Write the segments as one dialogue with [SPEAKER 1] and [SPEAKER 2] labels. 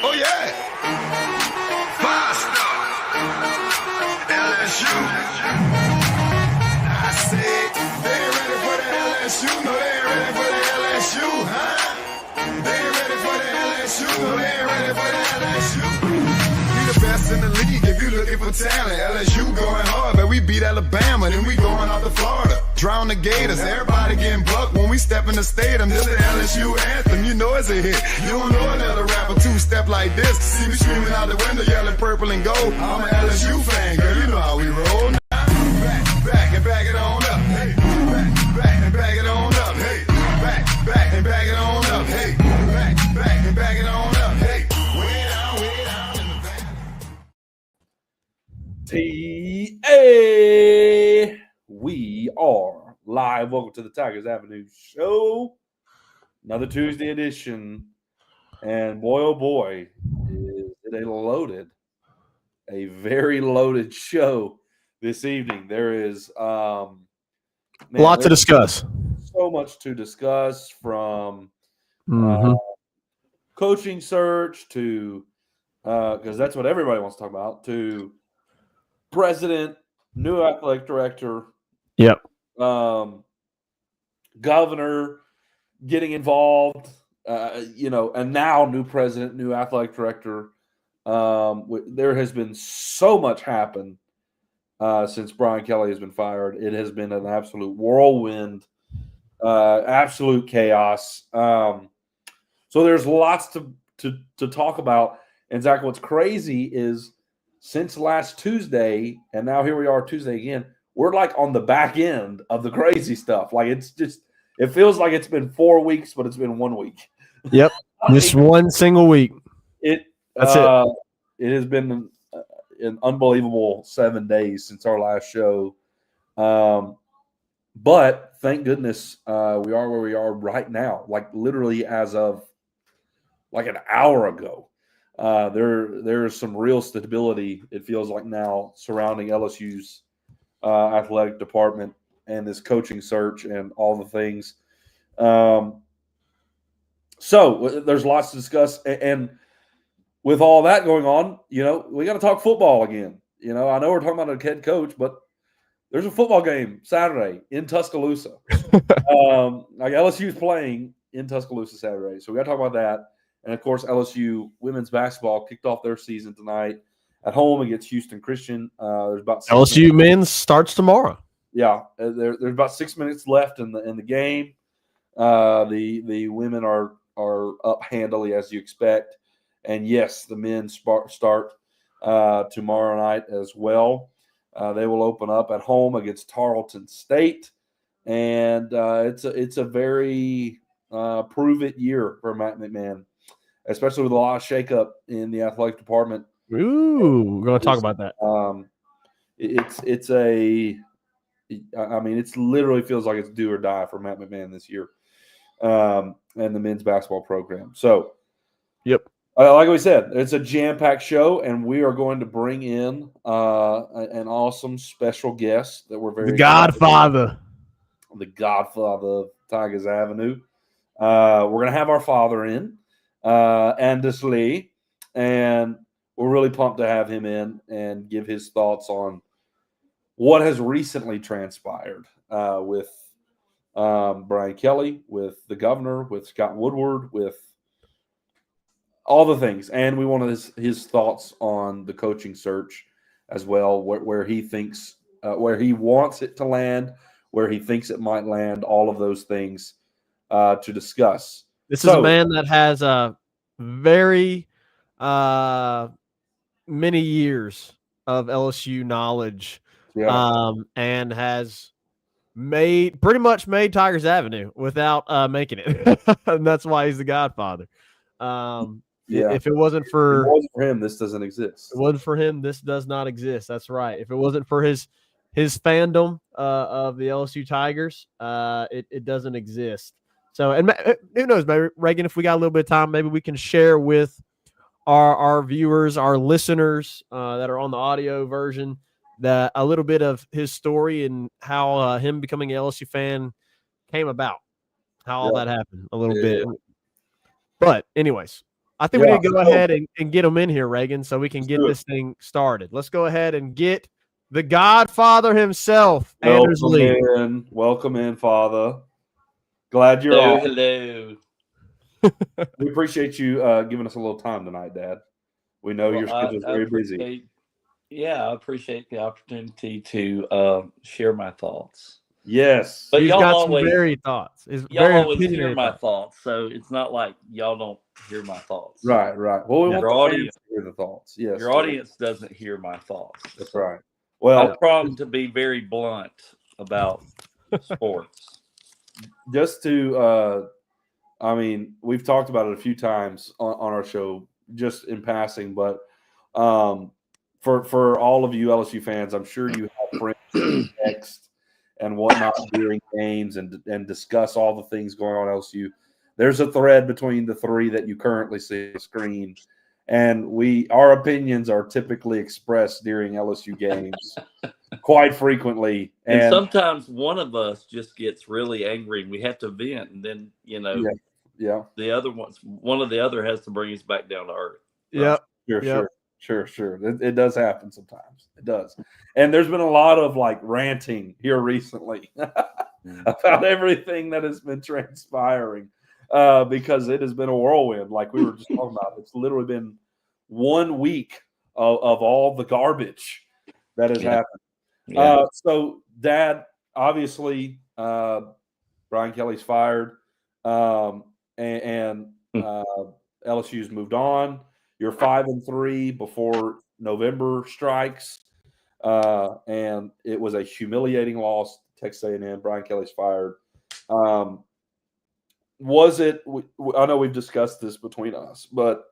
[SPEAKER 1] Oh, yeah. Five-star. LSU. I said, they ain't ready for the LSU. No, they ain't ready for the LSU, huh? They ain't ready for the LSU. No, they ain't ready for the LSU. We the best in the league if you looking for talent. LSU going hard, but we beat Alabama, then we going out to Florida. Drown the Gators, everybody getting bucked when we step in the stadium. This the LSU anthem, you know it's a hit. You don't know another rapper two-step like this. See me screaming out the window, yelling purple and gold. I'm an LSU fan, girl, you know how we roll. Now, back and back it on up. Hey, back and back it on up. Hey, back and back it on up. Hey, back and back it on up. Hey, way down in the back.
[SPEAKER 2] TA, we are live. Welcome to the Tigers Avenue Show. Another Tuesday edition. And boy, oh boy, is it a very loaded show this evening. There is
[SPEAKER 3] a lot to discuss.
[SPEAKER 2] So much to discuss, from coaching search to, because that's what everybody wants to talk about, to president, new athletic director, governor getting involved, and now new president, new athletic director. There has been so much happen since Brian Kelly has been fired. It has been an absolute whirlwind, absolute chaos. So there's lots to talk about. And Zach, what's crazy is since last Tuesday, and now here we are Tuesday again, we're like on the back end of the crazy stuff. Like it feels like it's been 4 weeks, but it's been 1 week.
[SPEAKER 3] Yep. Just one single week. That's it.
[SPEAKER 2] It has been an unbelievable 7 days since our last show. But thank goodness we are where we are right now. Like literally as of like an hour ago. There is some real stability, it feels like now, surrounding LSU's athletic department and this coaching search and all the things. So there's lots to discuss. And with all that going on, we got to talk football again. I know we're talking about a head coach, but there's a football game Saturday in Tuscaloosa. Like LSU is playing in Tuscaloosa Saturday. So we got to talk about that. And, of course, LSU women's basketball kicked off their season tonight at home against Houston Christian. There's about
[SPEAKER 3] LSU men's starts tomorrow.
[SPEAKER 2] Yeah, there's about 6 minutes left in the game. The women are up handily, as you expect. And, yes, the men start tomorrow night as well. They will open up at home against Tarleton State. And it's a very prove-it year for Matt McMahon, especially with a lot of shakeup in the athletic department.
[SPEAKER 3] Ooh, we're going to talk about that.
[SPEAKER 2] It literally feels like it's do or die for Matt McMahon this year, and the men's basketball program. So,
[SPEAKER 3] yep.
[SPEAKER 2] Like we said, it's a jam-packed show, and we are going to bring in an awesome special guest that we're very
[SPEAKER 3] the Godfather
[SPEAKER 2] of Tigers Avenue. We're going to have our father in, Anders Lee, and we're really pumped to have him in and give his thoughts on what has recently transpired with Brian Kelly, with the governor, with Scott Woodward, with all the things. And we wanted his thoughts on the coaching search as well, where he thinks, where he wants it to land, where he thinks it might land, all of those things to discuss.
[SPEAKER 3] This is a man that has a very many years of LSU knowledge, and has pretty much made Tigers Avenue without making it. And that's why he's the Godfather. If it wasn't for
[SPEAKER 2] him, this doesn't exist.
[SPEAKER 3] If it wasn't for him, this does not exist. That's right. If it wasn't for his fandom of the LSU Tigers, it doesn't exist. So, and who knows, maybe, Reagan, if we got a little bit of time, maybe we can share with our viewers, our listeners that are on the audio version, that a little bit of his story and how him becoming an LSU fan came about, how all that happened a little bit. But anyways, I think we need to go ahead and get them in here, Reagan, so we can get this thing started. Let's go ahead and get the Godfather himself, Anders Lee.
[SPEAKER 2] Welcome in, Father. Glad you're on.
[SPEAKER 4] Hello.
[SPEAKER 2] We appreciate you giving us a little time tonight, Dad. We know your schedule is very busy.
[SPEAKER 4] Yeah, I appreciate the opportunity to share my thoughts.
[SPEAKER 2] Yes.
[SPEAKER 4] But
[SPEAKER 3] He's
[SPEAKER 4] y'all
[SPEAKER 3] got
[SPEAKER 4] always,
[SPEAKER 3] some very thoughts.
[SPEAKER 4] y'all always hear my thoughts, so it's not like y'all don't hear my thoughts.
[SPEAKER 2] Right. Well, we want
[SPEAKER 4] Your
[SPEAKER 2] the
[SPEAKER 4] audience
[SPEAKER 2] fans to hear the thoughts. Yes.
[SPEAKER 4] Your audience doesn't hear my thoughts.
[SPEAKER 2] That's right. Well,
[SPEAKER 4] I'm trying to be very blunt about sports.
[SPEAKER 2] Just to, we've talked about it a few times on our show, just in passing, but for all of you LSU fans, I'm sure you have friends who text and whatnot during games and discuss all the things going on at LSU. There's a thread between the three that you currently see on the screen, and our opinions are typically expressed during LSU games quite frequently.
[SPEAKER 4] And sometimes one of us just gets really angry and we have to vent, and then the other one of the other has to bring us back down to earth.
[SPEAKER 3] Yep.
[SPEAKER 2] Sure. It does happen sometimes. It does. And there's been a lot of ranting here recently about everything that has been transpiring because it has been a whirlwind, like we were just talking about. It's literally been 1 week of all the garbage that has happened.
[SPEAKER 4] Yeah.
[SPEAKER 2] So, Dad, obviously, Brian Kelly's fired, and LSU's moved on. You're 5-3 before November strikes, and it was a humiliating loss. Texas A&M. Brian Kelly's fired. Was it? I know we've discussed this between us, but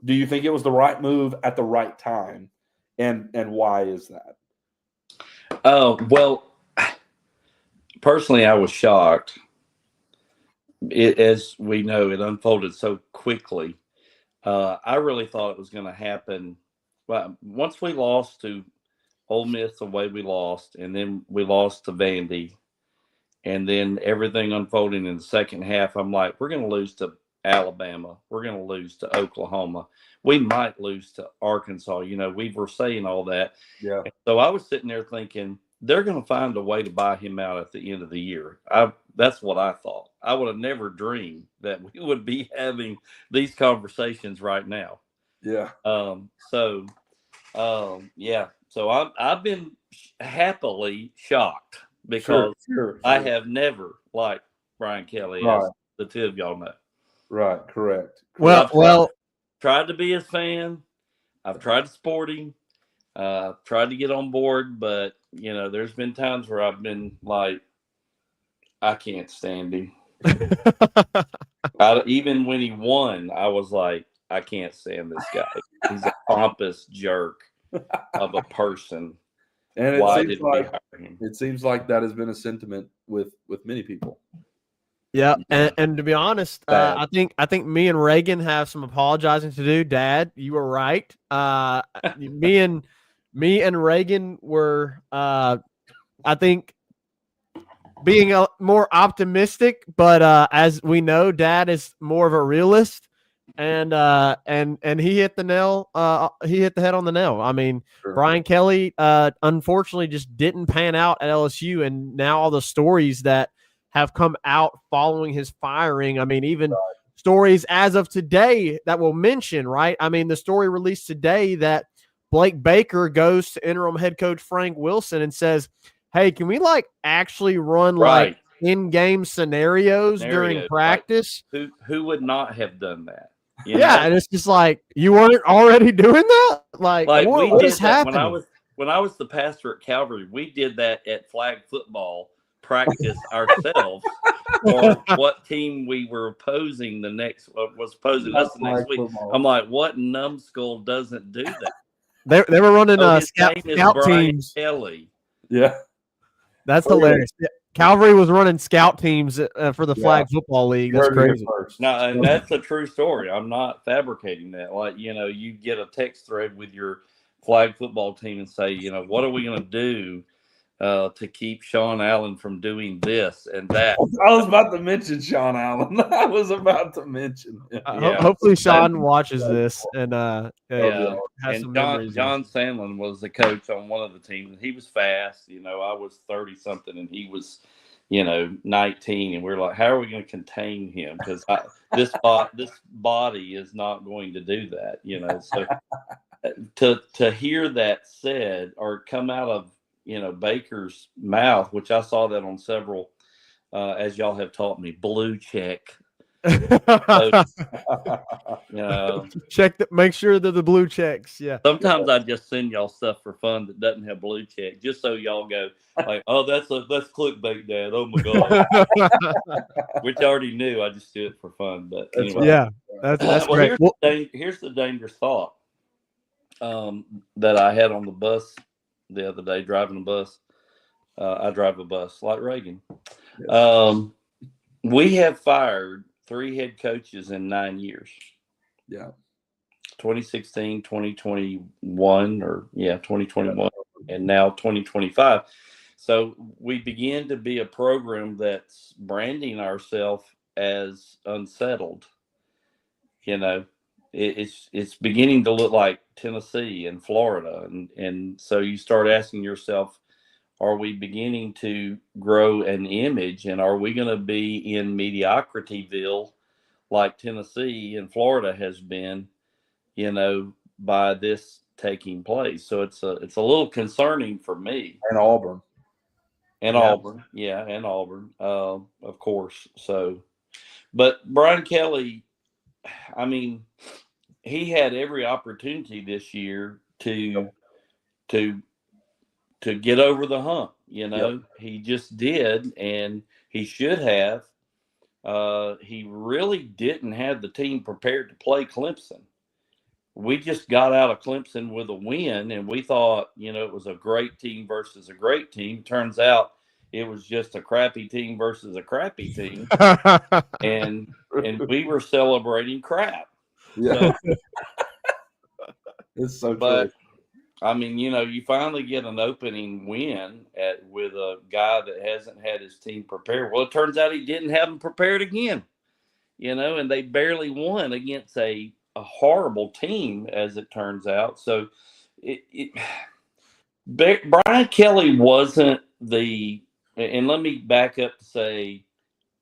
[SPEAKER 2] do you think it was the right move at the right time, and why is that?
[SPEAKER 4] Well, personally, I was shocked. As we know, it unfolded so quickly. I really thought it was going to happen. Well, once we lost to Ole Miss the way we lost, and then we lost to Vandy, and then everything unfolding in the second half, I'm like, we're going to lose to Alabama. We're going to lose to Oklahoma. We might lose to Arkansas. We were saying all that.
[SPEAKER 2] Yeah.
[SPEAKER 4] So I was sitting there thinking, they're going to find a way to buy him out at the end of the year. That's what I thought. I would have never dreamed that we would be having these conversations right now.
[SPEAKER 2] Yeah.
[SPEAKER 4] So I've been happily shocked because
[SPEAKER 2] sure.
[SPEAKER 4] I have never liked Brian Kelly, as the two of y'all know.
[SPEAKER 2] Right. Correct.
[SPEAKER 3] Well,
[SPEAKER 4] tried to be his fan. I've tried to support him. Tried to get on board, but there's been times where I've been like, I can't stand him. Even when he won, I was like, I can't stand this guy. He's a pompous jerk of a person.
[SPEAKER 2] And
[SPEAKER 4] it
[SPEAKER 2] seems like that has been a sentiment with many people.
[SPEAKER 3] Yeah, and to be honest, I think me and Reagan have some apologizing to do. Dad, you were right. Me and Reagan were, I think, being more optimistic, but as we know, Dad is more of a realist, and he hit the nail. He hit the head on the nail. I mean,
[SPEAKER 2] Sure.
[SPEAKER 3] Brian Kelly, unfortunately, just didn't pan out at LSU, and now all the stories that have come out following his firing. I mean, even stories as of today that we'll mention, right? I mean, the story released today that Blake Baker goes to interim head coach Frank Wilson and says, hey, can we actually run in-game scenarios during practice?
[SPEAKER 4] Who would not have done that?
[SPEAKER 3] Yeah, and it's just like, you weren't already doing that? What is happening?
[SPEAKER 4] When I was the pastor at Calvary, we did that at flag football practice ourselves or what team we were opposing was opposing us the next week.
[SPEAKER 2] Football.
[SPEAKER 4] I'm like, what numbskull doesn't do that?
[SPEAKER 3] They were running scout teams.
[SPEAKER 4] Kelly.
[SPEAKER 2] Yeah.
[SPEAKER 3] That's hilarious. Yeah. Calvary was running scout teams for the flag football league. That's crazy.
[SPEAKER 4] No, and that's a true story. I'm not fabricating that. You get a text thread with your flag football team and say, what are we going to do to keep Sean Allen from doing this and that.
[SPEAKER 2] I was about to mention Sean Allen. I was about to mention him.
[SPEAKER 4] Yeah.
[SPEAKER 3] Hopefully Sean watches this and
[SPEAKER 4] Yeah.
[SPEAKER 3] has
[SPEAKER 4] And
[SPEAKER 3] some memories.
[SPEAKER 4] John Sandlin was the coach on one of the teams. He was fast. I was 30 something and he was, 19. And we're like, how are we going to contain him? Because this body is not going to do that, So to hear that said or come out of, Baker's mouth, which I saw that on several, as y'all have taught me, blue check.
[SPEAKER 3] Make sure that the blue checks. Yeah.
[SPEAKER 4] Sometimes I just send y'all stuff for fun that doesn't have blue check, just so y'all go like, "Oh, that's clickbait, Dad." Oh my god, which I already knew. I just do it for fun. But anyway,
[SPEAKER 3] yeah, that's great.
[SPEAKER 4] Here's the dangerous thought that I had on the bus the other day, driving a bus. I drive a bus like Reagan. Yes. We have fired 3 head coaches in 9 years.
[SPEAKER 2] Yeah.
[SPEAKER 4] 2016, 2021, 2021, and now 2025. So we begin to be a program that's branding ourselves as unsettled. It's beginning to look like Tennessee and Florida. And so you start asking yourself, are we beginning to grow an image, and are we going to be in mediocrityville like Tennessee and Florida has been, by this taking place? So it's a little concerning for me.
[SPEAKER 2] And Auburn.
[SPEAKER 4] And Auburn. Of course. So, but Brian Kelly, I mean, he had every opportunity this year to get over the hump. He just did, and he should have. He really didn't have the team prepared to play Clemson. We just got out of Clemson with a win, and we thought, it was a great team versus a great team. Turns out it was just a crappy team versus a crappy team, and we were celebrating crap.
[SPEAKER 2] Yeah, so, it's so
[SPEAKER 4] but,
[SPEAKER 2] true.
[SPEAKER 4] I mean, you finally get an opening win with a guy that hasn't had his team prepared. Well, it turns out he didn't have them prepared again, and they barely won against a horrible team, as it turns out. So Brian Kelly wasn't and let me back up to say,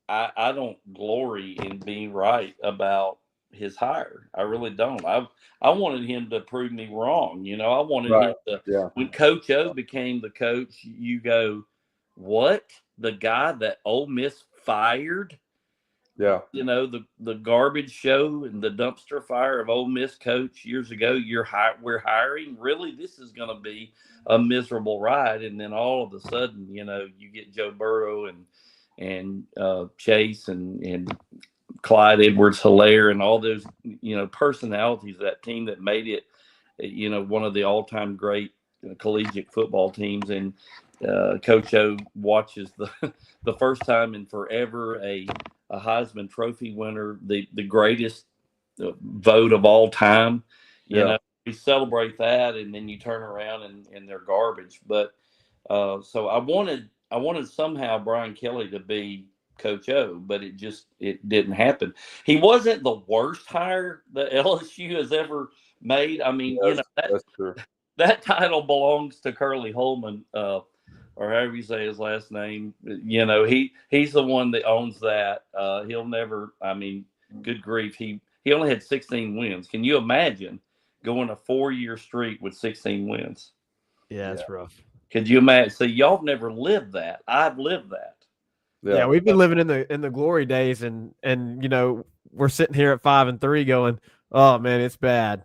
[SPEAKER 4] I don't glory in being right about his hire. I really don't. I wanted him to prove me wrong. I wanted him to, when Coach O became the coach, you go, what? The guy that Ole Miss fired?
[SPEAKER 2] Yeah.
[SPEAKER 4] The garbage show and the dumpster fire of Ole Miss coach years ago, we're hiring? Really? This is going to be a miserable ride. And then all of a sudden, you get Joe Burrow and Chase and Clyde Edwards-Helaire and all those, personalities of that team that made it, one of the all-time great collegiate football teams. And Coach O watches the first time in forever a Heisman Trophy winner, the greatest vote of all time. We celebrate that, and then you turn around and they're garbage. But so I wanted somehow Brian Kelly to be Coach O, but it didn't happen. He wasn't the worst hire that LSU has ever made. I mean,
[SPEAKER 2] that's true.
[SPEAKER 4] That title belongs to Curly Holman, or however you say his last name. He's the one that owns that. He'll never. I mean, good grief, he only had 16 wins. Can you imagine going a 4-year streak with 16 wins?
[SPEAKER 3] Yeah, that's rough.
[SPEAKER 4] Could you imagine? So y'all have never lived that. I've lived that.
[SPEAKER 3] Yeah, we've been living in the glory days, and we're sitting here at 5-3 going, oh man, it's bad.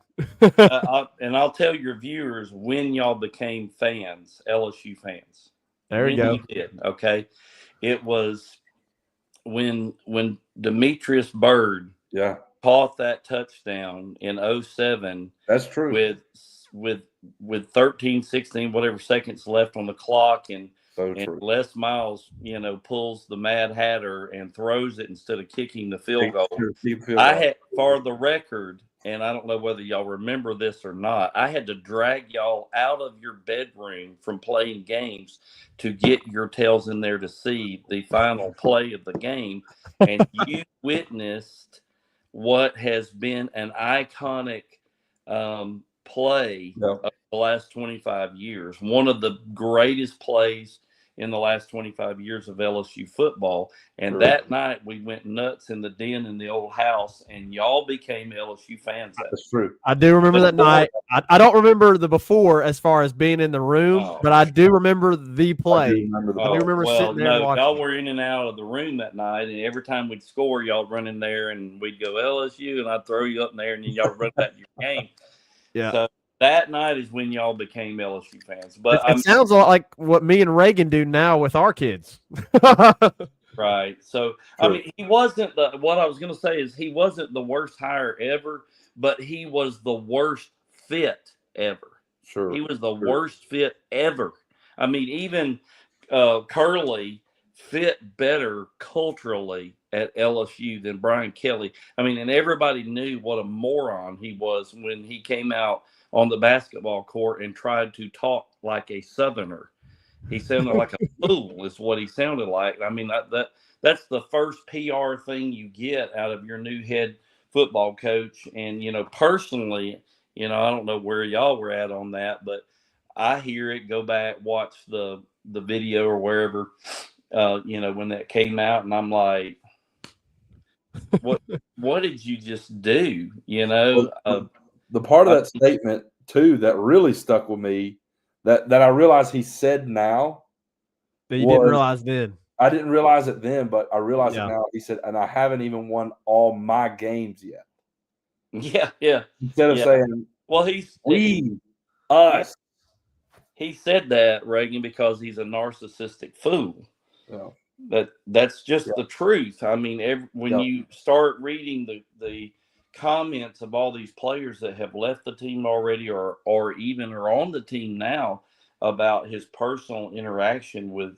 [SPEAKER 4] I'll tell your viewers when y'all became fans, LSU fans.
[SPEAKER 3] There we go.
[SPEAKER 4] You did, okay. It was when Demetrius Byrd caught that touchdown in 2007.
[SPEAKER 2] That's true.
[SPEAKER 4] With 13, 16, whatever seconds left on the clock, and
[SPEAKER 2] true.
[SPEAKER 4] Les Miles, pulls the Mad Hatter and throws it instead of kicking the field goal. I had, for the record, and I don't know whether y'all remember this or not, I had to drag y'all out of your bedroom from playing games to get your tails in there to see the final play of the game. And you witnessed what has been an iconic play
[SPEAKER 2] Yeah.
[SPEAKER 4] of the last 25 years. One of the greatest plays in the last 25 years of LSU football. And
[SPEAKER 2] Sure.
[SPEAKER 4] that night we went nuts in the den in the old house, and y'all became LSU fans.
[SPEAKER 2] That's true.
[SPEAKER 3] I do remember that night. I don't remember the before as far as being in the room,
[SPEAKER 4] Oh.
[SPEAKER 3] but I do remember the
[SPEAKER 2] I do
[SPEAKER 3] play.
[SPEAKER 2] remember the
[SPEAKER 3] I do remember
[SPEAKER 4] well,
[SPEAKER 3] sitting there and
[SPEAKER 4] no,
[SPEAKER 3] watching.
[SPEAKER 4] y'all were in and out of the room that night, and every time we'd score, y'all run in there, and we'd go LSU, and I'd throw you up in there, and then y'all run back to your game.
[SPEAKER 3] Yeah.
[SPEAKER 4] So that night is when y'all became LSU fans. But
[SPEAKER 3] It sounds a lot like what me and Reagan do now with our kids.
[SPEAKER 4] right. So, I
[SPEAKER 2] True.
[SPEAKER 4] mean, he wasn't what I was going to say is he wasn't the worst hire ever, but he was the worst fit ever.
[SPEAKER 2] Sure.
[SPEAKER 4] He was the worst fit ever. I mean, even Curley fit better culturally at LSU than Brian Kelly. I mean, and everybody knew what a moron he was when he came out on the basketball court and tried to talk like a Southerner. He sounded like a fool is what he sounded like. I mean, that's the first PR thing you get out of your new head football coach. And, personally, I don't know where y'all were at on that, but I hear it, go back, watch the video or wherever, when that came out, and I'm like, what did you just do?
[SPEAKER 2] The part of that statement too that really stuck with me that I realized he said now
[SPEAKER 3] that you didn't realize then.
[SPEAKER 2] I didn't realize it then, but I realize
[SPEAKER 3] Yeah.
[SPEAKER 2] it now. He said, and I haven't even won all my games yet.
[SPEAKER 4] Yeah.
[SPEAKER 2] Instead of saying,
[SPEAKER 4] well,
[SPEAKER 2] us.
[SPEAKER 4] He said that, Reagan, because he's a narcissistic fool.
[SPEAKER 2] Yeah.
[SPEAKER 4] That's just the truth. I mean, when you start reading the comments of all these players that have left the team already or even are on the team now about his personal interaction with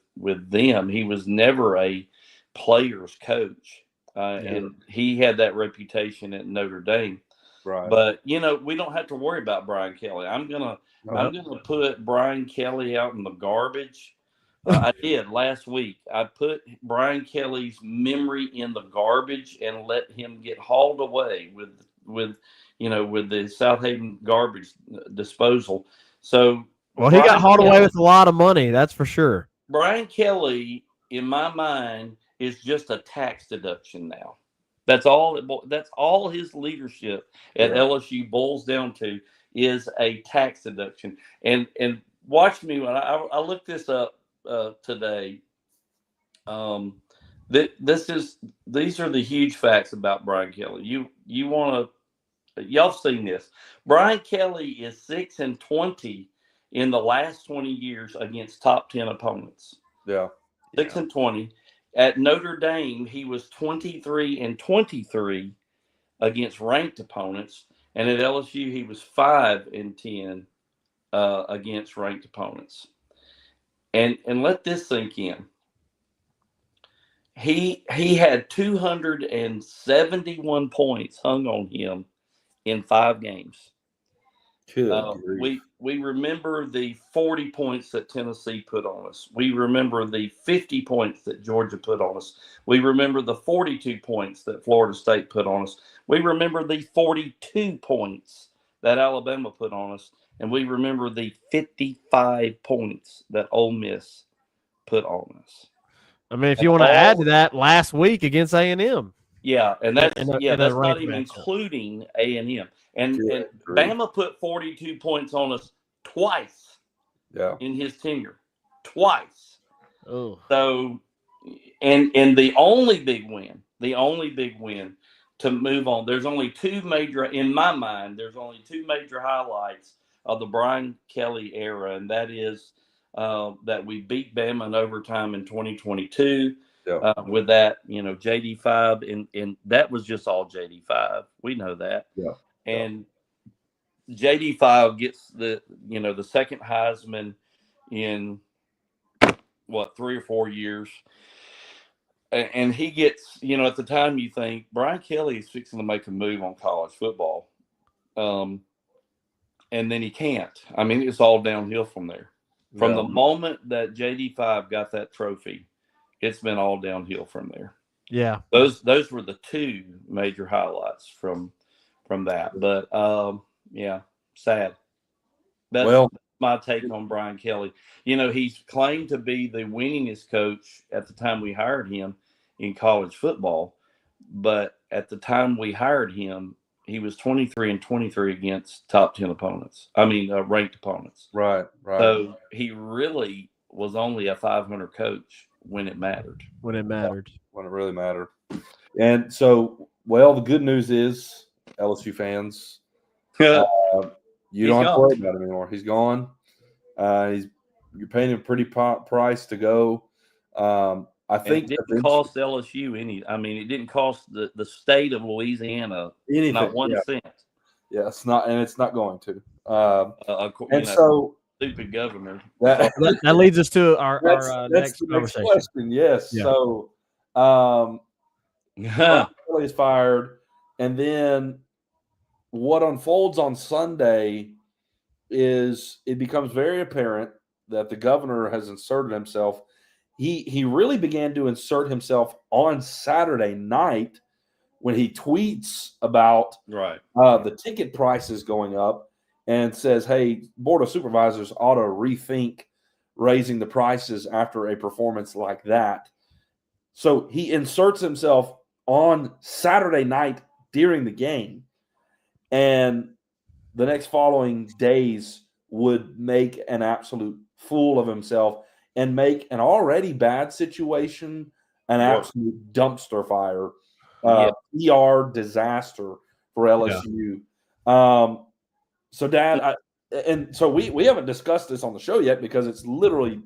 [SPEAKER 4] them, he was never a player's coach. And he had that reputation at Notre Dame.
[SPEAKER 2] Right.
[SPEAKER 4] But we don't have to worry about Brian Kelly. I'm gonna put Brian Kelly out in the garbage. I did last week. I put Brian Kelly's memory in the garbage and let him get hauled away with the South Haven garbage disposal. So,
[SPEAKER 3] well, he got hauled away with a lot of money, that's for sure.
[SPEAKER 4] Brian Kelly, in my mind, is just a tax deduction now. That's all his leadership at LSU boils down to is a tax deduction. And watch me when I looked this up today. These are the huge facts about Brian Kelly. Y'all seen this. Brian Kelly is 6-20 in the last 20 years against top 10 opponents.
[SPEAKER 2] Yeah.
[SPEAKER 4] 6-20. At Notre Dame, he was 23-23 against ranked opponents, and at LSU, he was 5-10 against ranked opponents. And let this sink in. He had 271 points hung on him in 5 games. We remember the 40 points that Tennessee put on us. We remember the 50 points that Georgia put on us. We remember the 42 points that Florida State put on us. We remember the 42 points that Alabama put on us. And we remember the 55 points that Ole Miss put on us.
[SPEAKER 3] I mean, if you want to add to that, last week against A&M.
[SPEAKER 4] Yeah, and that's not even including A&M. And Bama put 42 points on us twice in his tenure. Twice.
[SPEAKER 3] Oh.
[SPEAKER 4] So, and the only big win to move on, there's only two major highlights of the Brian Kelly era, and that is that we beat Bama in overtime in 2022. With that, JD5, and that was just all JD5. We know that. And JD5 gets the second Heisman in 3 or 4 years. And he gets, at the time you think Brian Kelly is fixing to make a move on college football. and then he can't. I mean, it's all downhill from there. From the moment that JD5 got that trophy, it's been all downhill from there.
[SPEAKER 3] Yeah.
[SPEAKER 4] Those were the two major highlights from that. But yeah, sad. That's my take on Brian Kelly. You know, he's claimed to be the winningest coach at the time we hired him in college football, but at the time we hired him, he was 23-23 against top 10 opponents. I mean, ranked opponents.
[SPEAKER 2] Right.
[SPEAKER 4] So he really was only a 500 coach when it mattered.
[SPEAKER 3] When it mattered.
[SPEAKER 2] When it really mattered. And so, well, the good news is, LSU fans, you don't have to worry about him anymore. He's gone. You're paying him a pretty price to go. I think
[SPEAKER 4] it didn't cost LSU any. I mean, it didn't cost the state of Louisiana anything, not 1 cent.
[SPEAKER 2] Yeah, it's not, and it's not going to.
[SPEAKER 4] So, stupid governor.
[SPEAKER 3] That leads us to our next conversation.
[SPEAKER 2] Question. Yes. Yeah. So, Kelly is fired, and then what unfolds on Sunday is it becomes very apparent that the governor has inserted himself. He really began to insert himself on Saturday night when he tweets about the ticket prices going up and says, hey, Board of Supervisors ought to rethink raising the prices after a performance like that. So he inserts himself on Saturday night during the game, and the next following days would make an absolute fool of himself and make an already bad situation an absolute dumpster fire, PR disaster for LSU. Yeah. So, Dad, we haven't discussed this on the show yet because it's literally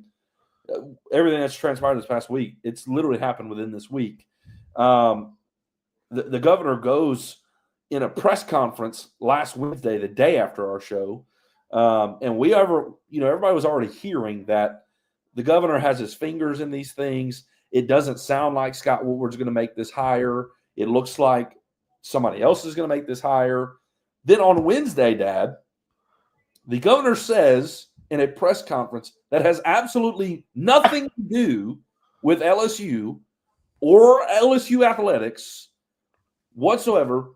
[SPEAKER 2] everything that's transpired this past week. It's literally happened within this week. The governor goes in a press conference last Wednesday, the day after our show, and everybody was already hearing that the governor has his fingers in these things. It doesn't sound like Scott Woodward's going to make this hire. It looks like somebody else is going to make this hire. Then on Wednesday, Dad, the governor says in a press conference that has absolutely nothing to do with LSU or LSU athletics whatsoever,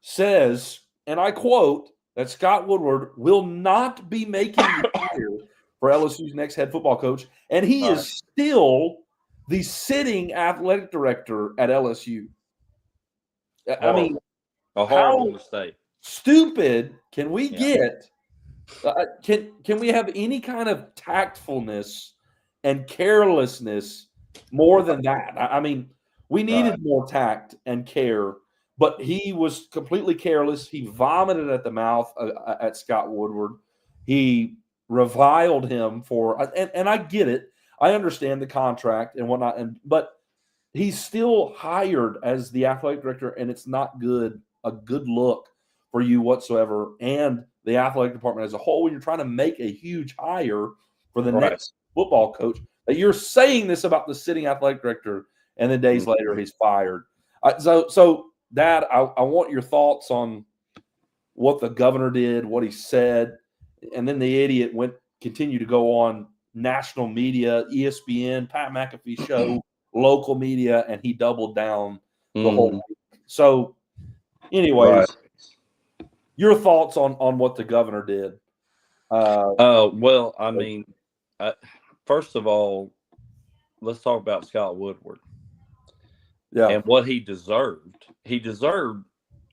[SPEAKER 2] says, and I quote, that Scott Woodward will not be making the hire for LSU's next head football coach, and he is still the sitting athletic director at LSU. I mean,
[SPEAKER 4] a horrible mistake.
[SPEAKER 2] Stupid can we get? Can we have any kind of tactfulness and carelessness more than that? I mean, we needed more tact and care, but he was completely careless. He vomited at the mouth at Scott Woodward. He reviled him for, and I get it. I understand the contract and whatnot, but he's still hired as the athletic director, and it's not a good look for you whatsoever, and the athletic department as a whole when you're trying to make a huge hire for the next football coach. That you're saying this about the sitting athletic director, and then days later he's fired. So Dad, I want your thoughts on what the governor did, what he said, and then the idiot continued to go on national media, ESPN, Pat McAfee show, local media, and he doubled down the whole week. So, anyways, your thoughts on what the governor did?
[SPEAKER 4] Well, I mean, first of all, let's talk about Scott Woodward. Yeah, and what he deserved. He deserved.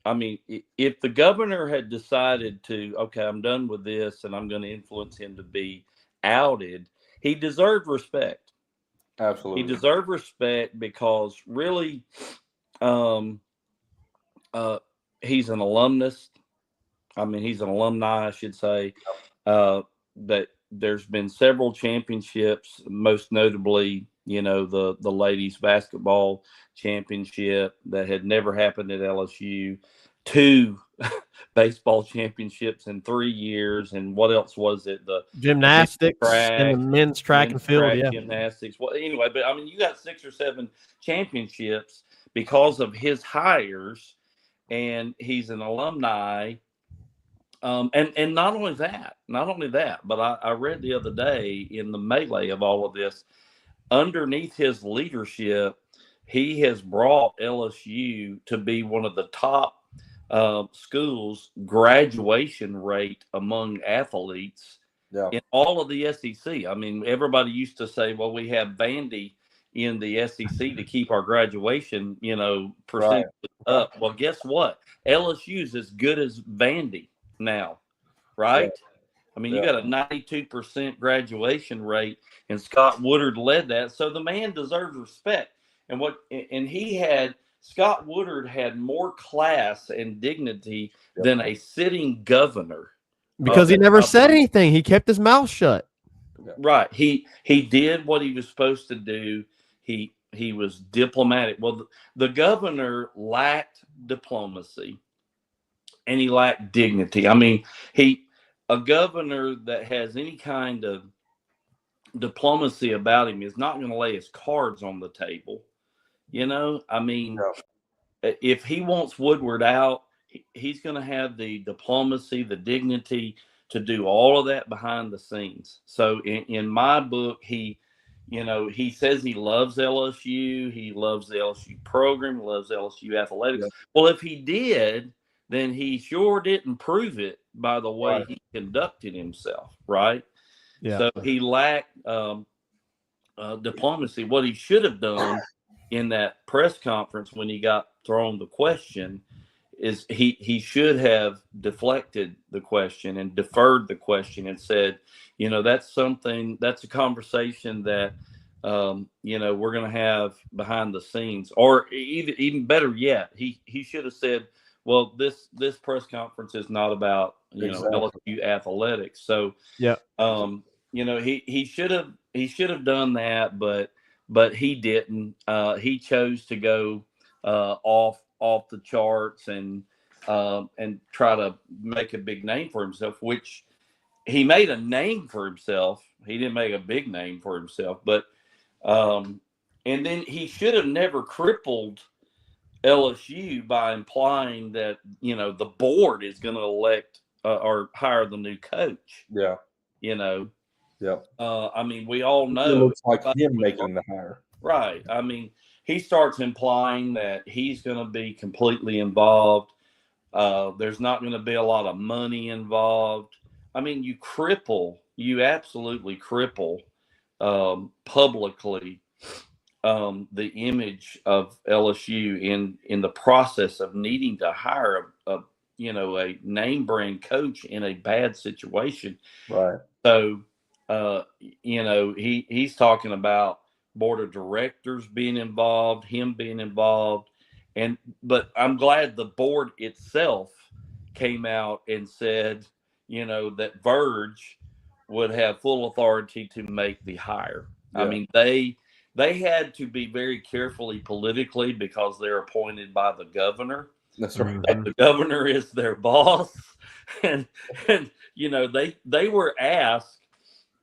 [SPEAKER 4] I mean, if the governor had decided to, okay, I'm done with this, and I'm going to influence him to be outed, he deserved respect.
[SPEAKER 2] Absolutely,
[SPEAKER 4] he deserved respect because really, he's an alumnus. I mean, he's an alumni, I should say. That there's been several championships, most notably, the ladies basketball championship that had never happened at LSU, 2 baseball championships in 3 years, and what else was it? The
[SPEAKER 3] gymnastics and the men's track and field,
[SPEAKER 4] gymnastics. Well, anyway, but I mean, you got 6 or 7 championships because of his hires, and he's an alumni. And not only that, but I read the other day in the melee of all of this, underneath his leadership, he has brought LSU to be one of the top schools graduation rate among athletes in all of the SEC. I mean, everybody used to say, well, we have Vandy in the SEC to keep our graduation, percentage up. Well, guess what? LSU is as good as Vandy now, right? I mean, you got a 92% graduation rate, and Scott Woodard led that. So the man deserves respect. Scott Woodard had more class and dignity than a sitting governor.
[SPEAKER 3] Because he never said anything. He kept his mouth shut.
[SPEAKER 4] Right. He did what he was supposed to do. He was diplomatic. Well, the governor lacked diplomacy and he lacked dignity. I mean, a governor that has any kind of diplomacy about him is not going to lay his cards on the table. I mean, if he wants Woodward out, he's going to have the diplomacy, the dignity to do all of that behind the scenes. So in my book, he says he loves LSU. He loves the LSU program, loves LSU athletics. Well, if he did, then he sure didn't prove it by the way he conducted himself, right?
[SPEAKER 3] Yeah.
[SPEAKER 4] So he lacked diplomacy. What he should have done in that press conference when he got thrown the question is he should have deflected the question and deferred the question and said, that's a conversation that, we're going to have behind the scenes. Or even better yet, he should have said, well, this press conference is not about, LSU athletics. So, he should have done that, but he didn't. He chose to go off the charts and try to make a big name for himself, which he made a name for himself. He didn't make a big name for himself, but and then he should have never crippled LSU by implying that the board is going to elect or hire the new coach.
[SPEAKER 2] Yeah.
[SPEAKER 4] I mean, we all know
[SPEAKER 2] it looks like him making the hire.
[SPEAKER 4] Right. I mean, he starts implying that he's going to be completely involved. There's not going to be a lot of money involved. I mean, you absolutely cripple publicly the image of LSU in the process of needing to hire a name brand coach in a bad situation.
[SPEAKER 2] Right.
[SPEAKER 4] So, he's talking about board of directors being involved, him being involved. But I'm glad the board itself came out and said, that Verge would have full authority to make the hire. Yeah. I mean, they had to be very carefully politically because they're appointed by the governor.
[SPEAKER 2] That's right.
[SPEAKER 4] The governor is their boss. And they were asked,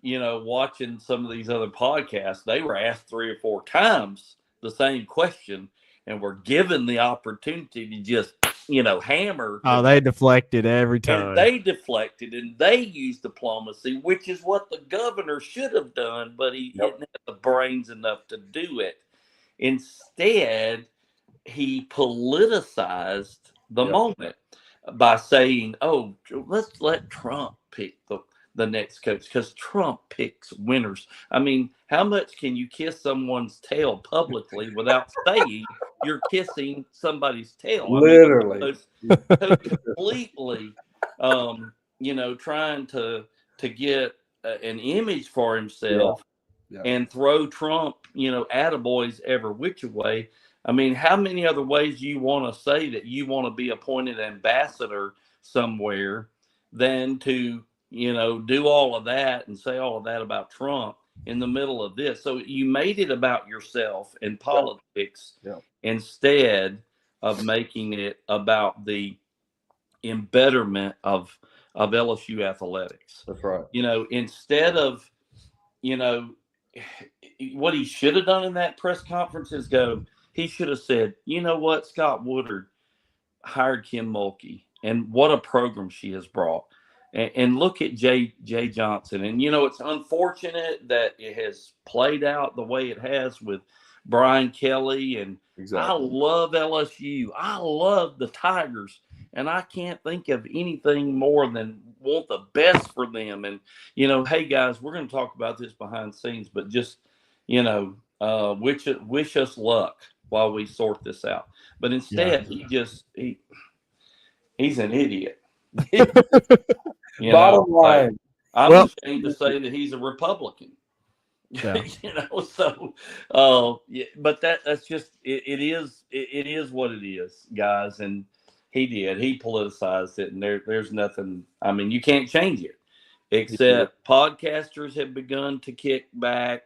[SPEAKER 4] watching some of these other podcasts, they were asked 3 or 4 times the same question and were given the opportunity to just, hammer.
[SPEAKER 3] Oh, they deflected every time.
[SPEAKER 4] And they deflected and they used diplomacy, which is what the governor should have done, but he didn't have the brains enough to do it. Instead, he politicized the moment by saying, oh, let's let Trump pick the next coach because Trump picks winners. I mean, how much can you kiss someone's tail publicly without saying you're kissing somebody's tail?
[SPEAKER 2] Literally.
[SPEAKER 4] Completely, trying to get an image for himself and throw Trump, attaboys every which way. I mean, how many other ways you want to say that you want to be appointed ambassador somewhere than to, do all of that and say all of that about Trump in the middle of this? So you made it about yourself and politics instead of making it about the embetterment of LSU athletics.
[SPEAKER 2] That's right.
[SPEAKER 4] Instead of, what he should have done in that press conference is he should have said, you know what, Scott Woodard hired Kim Mulkey. and what a program she has brought. And look at Jay Johnson. And, it's unfortunate that it has played out the way it has with Brian Kelly. And I love LSU. I love the Tigers. And I can't think of anything more than want the best for them. And, hey, guys, we're going to talk about this behind the scenes, but just, wish us luck while we sort this out. But instead, he's an idiot.
[SPEAKER 2] Bottom line.
[SPEAKER 4] I'm ashamed to say that he's a Republican.
[SPEAKER 3] Yeah.
[SPEAKER 4] But that's just it is what it is, guys. And he politicized it, and there's nothing. I mean, you can't change it, except podcasters have begun to kick back.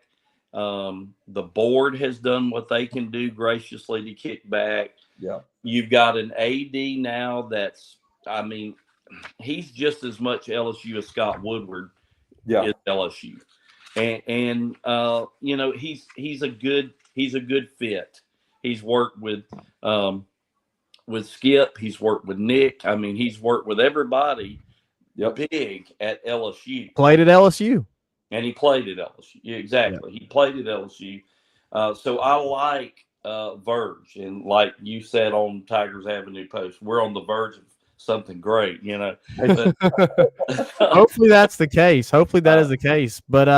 [SPEAKER 4] The board has done what they can do graciously to kick back.
[SPEAKER 2] Yeah,
[SPEAKER 4] you've got an AD now that's, he's just as much LSU as Scott Woodward is LSU, and he's a good fit. He's worked with Skip. He's worked with Nick. He's worked with everybody big at LSU.
[SPEAKER 3] Played at LSU.
[SPEAKER 4] And he played at LSU. Yeah, exactly. Yeah. He played at LSU. So I like Verge. And like you said on Tigers Avenue Post, we're on the verge of something great,
[SPEAKER 3] Hopefully that's the case. Hopefully that is the case. But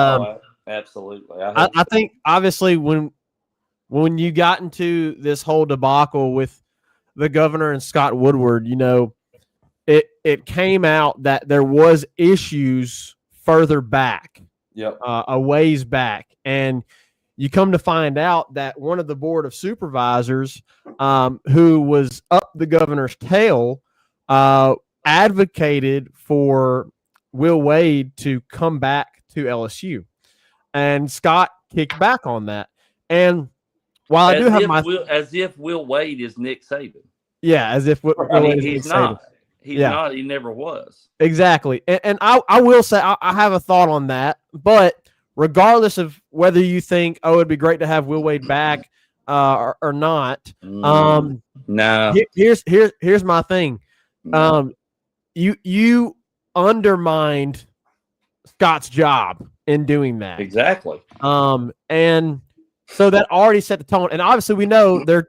[SPEAKER 4] absolutely.
[SPEAKER 3] I think obviously when you got into this whole debacle with the governor and Scott Woodward, it came out that there was issues further back. A ways back. And you come to find out that one of the board of supervisors who was up the governor's tail advocated for Will Wade to come back to LSU. And Scott kicked back on that. And while I do have
[SPEAKER 4] as if Will Wade is Nick Saban.
[SPEAKER 3] Yeah, as if Will Wade is Nick
[SPEAKER 4] not.
[SPEAKER 3] Saban.
[SPEAKER 4] He's not. He never was.
[SPEAKER 3] Exactly. And I will say I have a thought on that. But regardless of whether you think, it'd be great to have Will Wade back or not,
[SPEAKER 4] no.
[SPEAKER 3] Here's my thing. You undermined Scott's job in doing that.
[SPEAKER 4] Exactly.
[SPEAKER 3] And so that already set the tone. And obviously we know they're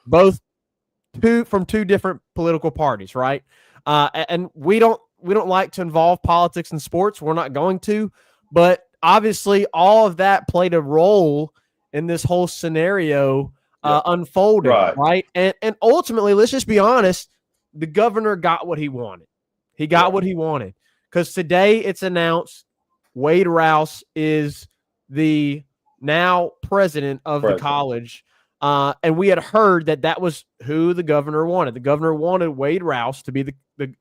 [SPEAKER 3] both from two different political parties, right? And we don't like to involve politics in sports. We're not going to, but obviously all of that played a role in this whole scenario unfolding, right? And ultimately, let's just be honest, the governor got what he wanted. He got what he wanted, because today it's announced Wade Rouse is the now president of the college. And we had heard that was who the governor wanted. The governor wanted Wade Rouse to be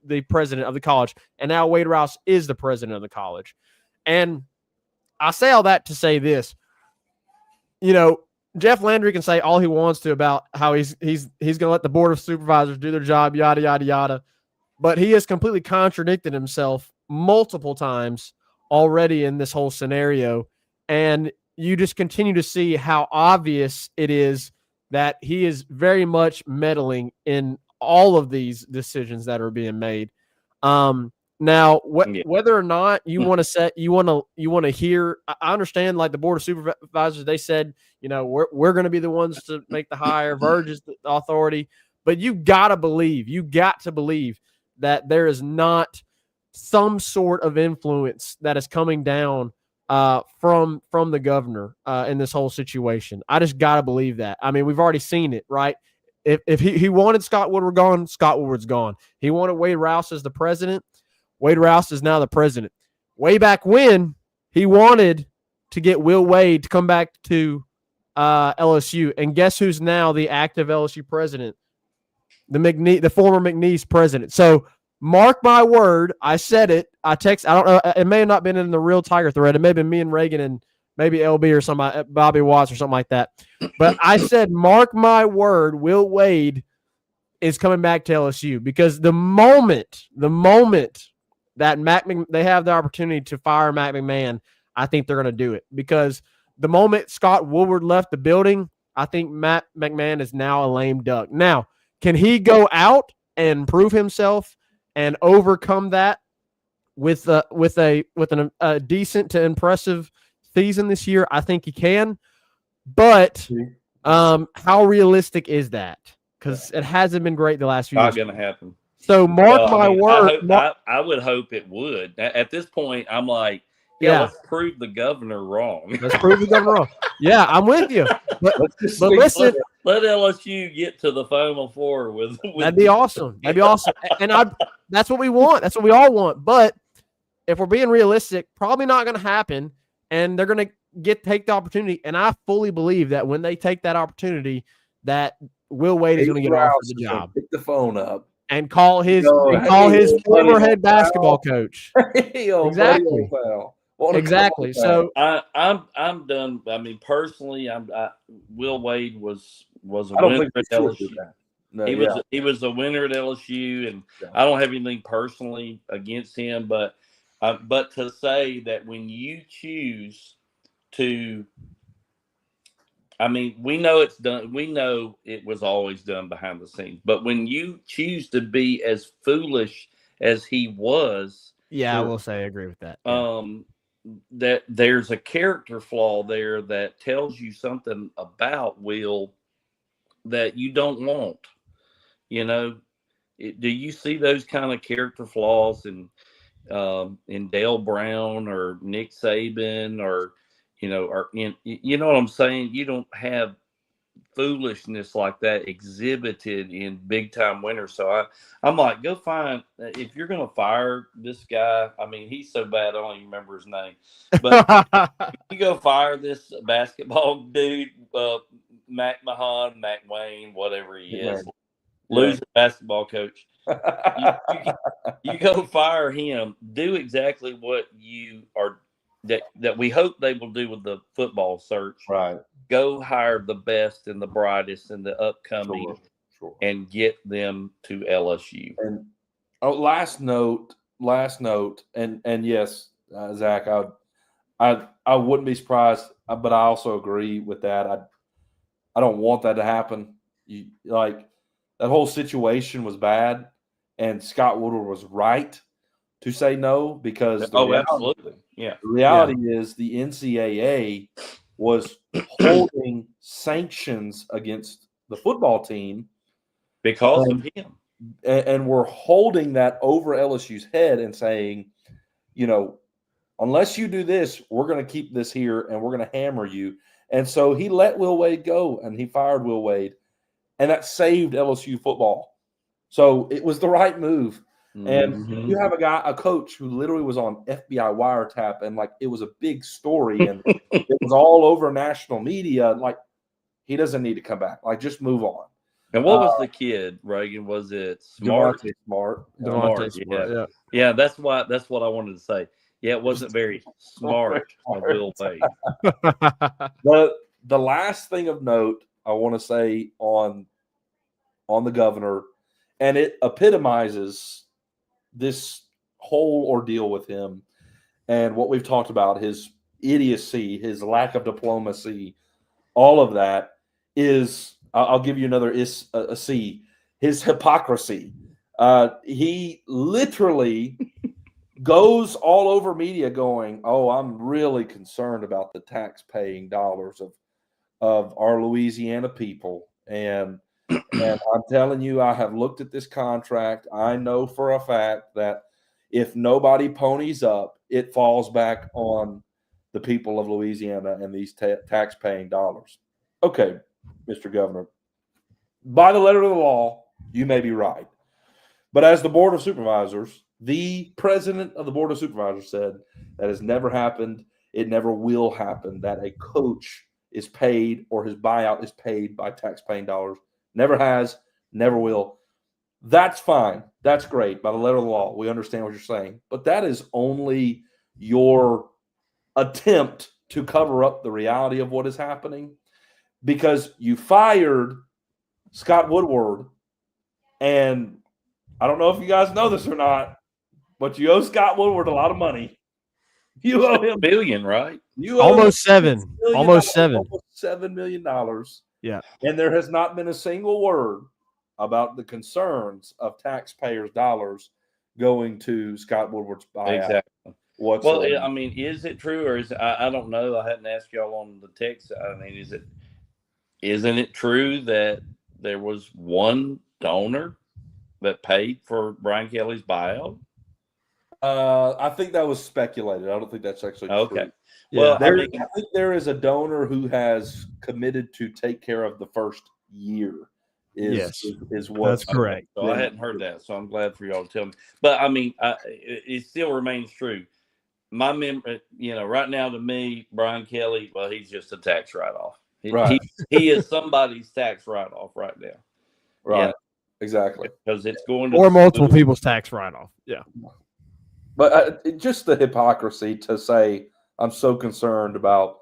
[SPEAKER 3] the president of the college. And now Wade Rouse is the president of the college. And I say all that to say this. Jeff Landry can say all he wants to about how he's going to let the board of supervisors do their job, yada, yada, yada. But he has completely contradicted himself multiple times already in this whole scenario. And you just continue to see how obvious it is that he is very much meddling in all of these decisions that are being made. Now, whether or not you want to hear, I understand, like the board of supervisors, they said, we're going to be the ones to make the hire. Verge is the authority, but you got to believe that there is not some sort of influence that is coming down from the governor in this whole situation. I just got to believe that. We've already seen it, right? If he wanted Scott Woodward gone, Scott Woodward's gone. He wanted Wade Rouse as the president. Wade Rouse is now the president. Way back when, he wanted to get Will Wade to come back to LSU. And guess who's now the active LSU president? The former McNeese president. So mark my word, I said it. I don't know. It may have not been in the real Tiger thread. It may have been me and Reagan and maybe LB or somebody, Bobby Watts or something like that. But I said, mark my word, Will Wade is coming back to LSU, because the moment that they have the opportunity to fire Matt McMahon, I think they're going to do it, because the moment Scott Woodward left the building, I think Matt McMahon is now a lame duck. Now, can he go out and prove himself and overcome that with a decent to impressive season this year, I think he can. But how realistic is that? Because it hasn't been great the last few
[SPEAKER 4] Not
[SPEAKER 3] years.
[SPEAKER 4] going to happen.
[SPEAKER 3] So mark my word.
[SPEAKER 4] I would hope it would. At this point, I'm like, let's prove the governor wrong.
[SPEAKER 3] Let's prove the governor wrong. Yeah, I'm with you. But listen,
[SPEAKER 4] let LSU get to the Final Four with
[SPEAKER 3] that'd be awesome. That'd be awesome. And that's what we want. That's what we all want. But if we're being realistic, probably not going to happen. And they're going to take the opportunity. And I fully believe that when they take that opportunity, that Will Wade is going to get offered the job.
[SPEAKER 2] Pick the phone up
[SPEAKER 3] and call his former head basketball coach. Exactly. Exactly. So
[SPEAKER 4] I'm done. I mean, personally, Will Wade was a winner at LSU. No, he was a winner at LSU, and I don't have anything personally against him, but to say that when you choose to, I mean, we know it's done. We know it was always done behind the scenes, but when you choose to be as foolish as he was,
[SPEAKER 3] I will say I agree with that.
[SPEAKER 4] That there's a character flaw there that tells you something about Will that you don't want. You know, do you see those kind of character flaws in Dale Brown or Nick Saban or you know what I'm saying? You don't have foolishness like that exhibited in big time winners. So I'm like, go find, if you're going to fire this guy, I mean, he's so bad, I don't even remember his name, but you go fire this basketball dude, McWayne, whatever he is, loser basketball coach. You go fire him, do exactly what you are, that we hope they will do with the football search.
[SPEAKER 2] Right.
[SPEAKER 4] Go hire the best and the brightest and the upcoming and get them to LSU.
[SPEAKER 2] And last note, and yes, Zach, I wouldn't be surprised, but I also agree with that. I don't want that to happen. That whole situation was bad, and Scott Woodward was right to say no, because
[SPEAKER 4] absolutely. Yeah.
[SPEAKER 2] The reality is the NCAA was holding sanctions against the football team
[SPEAKER 4] because of him.
[SPEAKER 2] And we're holding that over LSU's head and saying, you know, unless you do this, we're going to keep this here and we're going to hammer you. And so he let Will Wade go and he fired Will Wade, and that saved LSU football. So it was the right move. And you have a coach who literally was on FBI wiretap, and it was a big story, and it was all over national media. He doesn't need to come back. Just move on.
[SPEAKER 4] And what was the kid, Reagan? Was it Smart?
[SPEAKER 2] Smart.
[SPEAKER 4] Yeah. That's what I wanted to say. Yeah, it wasn't very smart of Will Wade.
[SPEAKER 2] The last thing of note I want to say on the governor, and it epitomizes this whole ordeal with him and what we've talked about, his idiocy, his lack of diplomacy, all of that is, I'll give you another a C, his hypocrisy. He literally goes all over media going, oh, I'm really concerned about the tax-paying dollars of our Louisiana people. And I'm telling you, I have looked at this contract. I know for a fact that if nobody ponies up, it falls back on the people of Louisiana and these tax-paying dollars. Okay, Mr. Governor, by the letter of the law, you may be right. But as the Board of Supervisors, the president of the Board of Supervisors said that has never happened. It never will happen that a coach is paid or his buyout is paid by tax-paying dollars. Never has, never will. That's fine. That's great. By the letter of the law, we understand what you're saying. But that is only your attempt to cover up the reality of what is happening, because you fired Scott Woodward, and I don't know if you guys know this or not, but you owe Scott Woodward a lot of money. You owe him
[SPEAKER 4] $1 billion, right?
[SPEAKER 2] You owe
[SPEAKER 3] almost $7 million. Almost $7
[SPEAKER 2] million.
[SPEAKER 3] Yeah.
[SPEAKER 2] And there has not been a single word about the concerns of taxpayers' dollars going to Scott Woodward's buyout.
[SPEAKER 4] Exactly.
[SPEAKER 2] Whatsoever.
[SPEAKER 4] Well, I mean, is it true or is it, I don't know. I hadn't asked y'all on the text. I mean, isn't it true that there was one donor that paid for Brian Kelly's buyout?
[SPEAKER 2] I think that was speculated. I don't think that's actually
[SPEAKER 4] Okay.
[SPEAKER 2] true.
[SPEAKER 4] Well,
[SPEAKER 3] Yeah.
[SPEAKER 4] I
[SPEAKER 2] I think there is a donor who has committed to take care of the first year.
[SPEAKER 3] Yes,
[SPEAKER 2] Is what
[SPEAKER 3] that's correct.
[SPEAKER 4] So I hadn't heard that, so I'm glad for y'all to tell me. But I mean, it still remains true. My memory, right now to me, Brian Kelly, well, he's just a tax write-off.
[SPEAKER 2] Right.
[SPEAKER 4] He is somebody's tax write-off right now.
[SPEAKER 2] Right.
[SPEAKER 4] Yeah.
[SPEAKER 2] Exactly.
[SPEAKER 4] Because it's going to
[SPEAKER 3] Or multiple people's tax write-off. Yeah.
[SPEAKER 2] But just the hypocrisy to say I'm so concerned about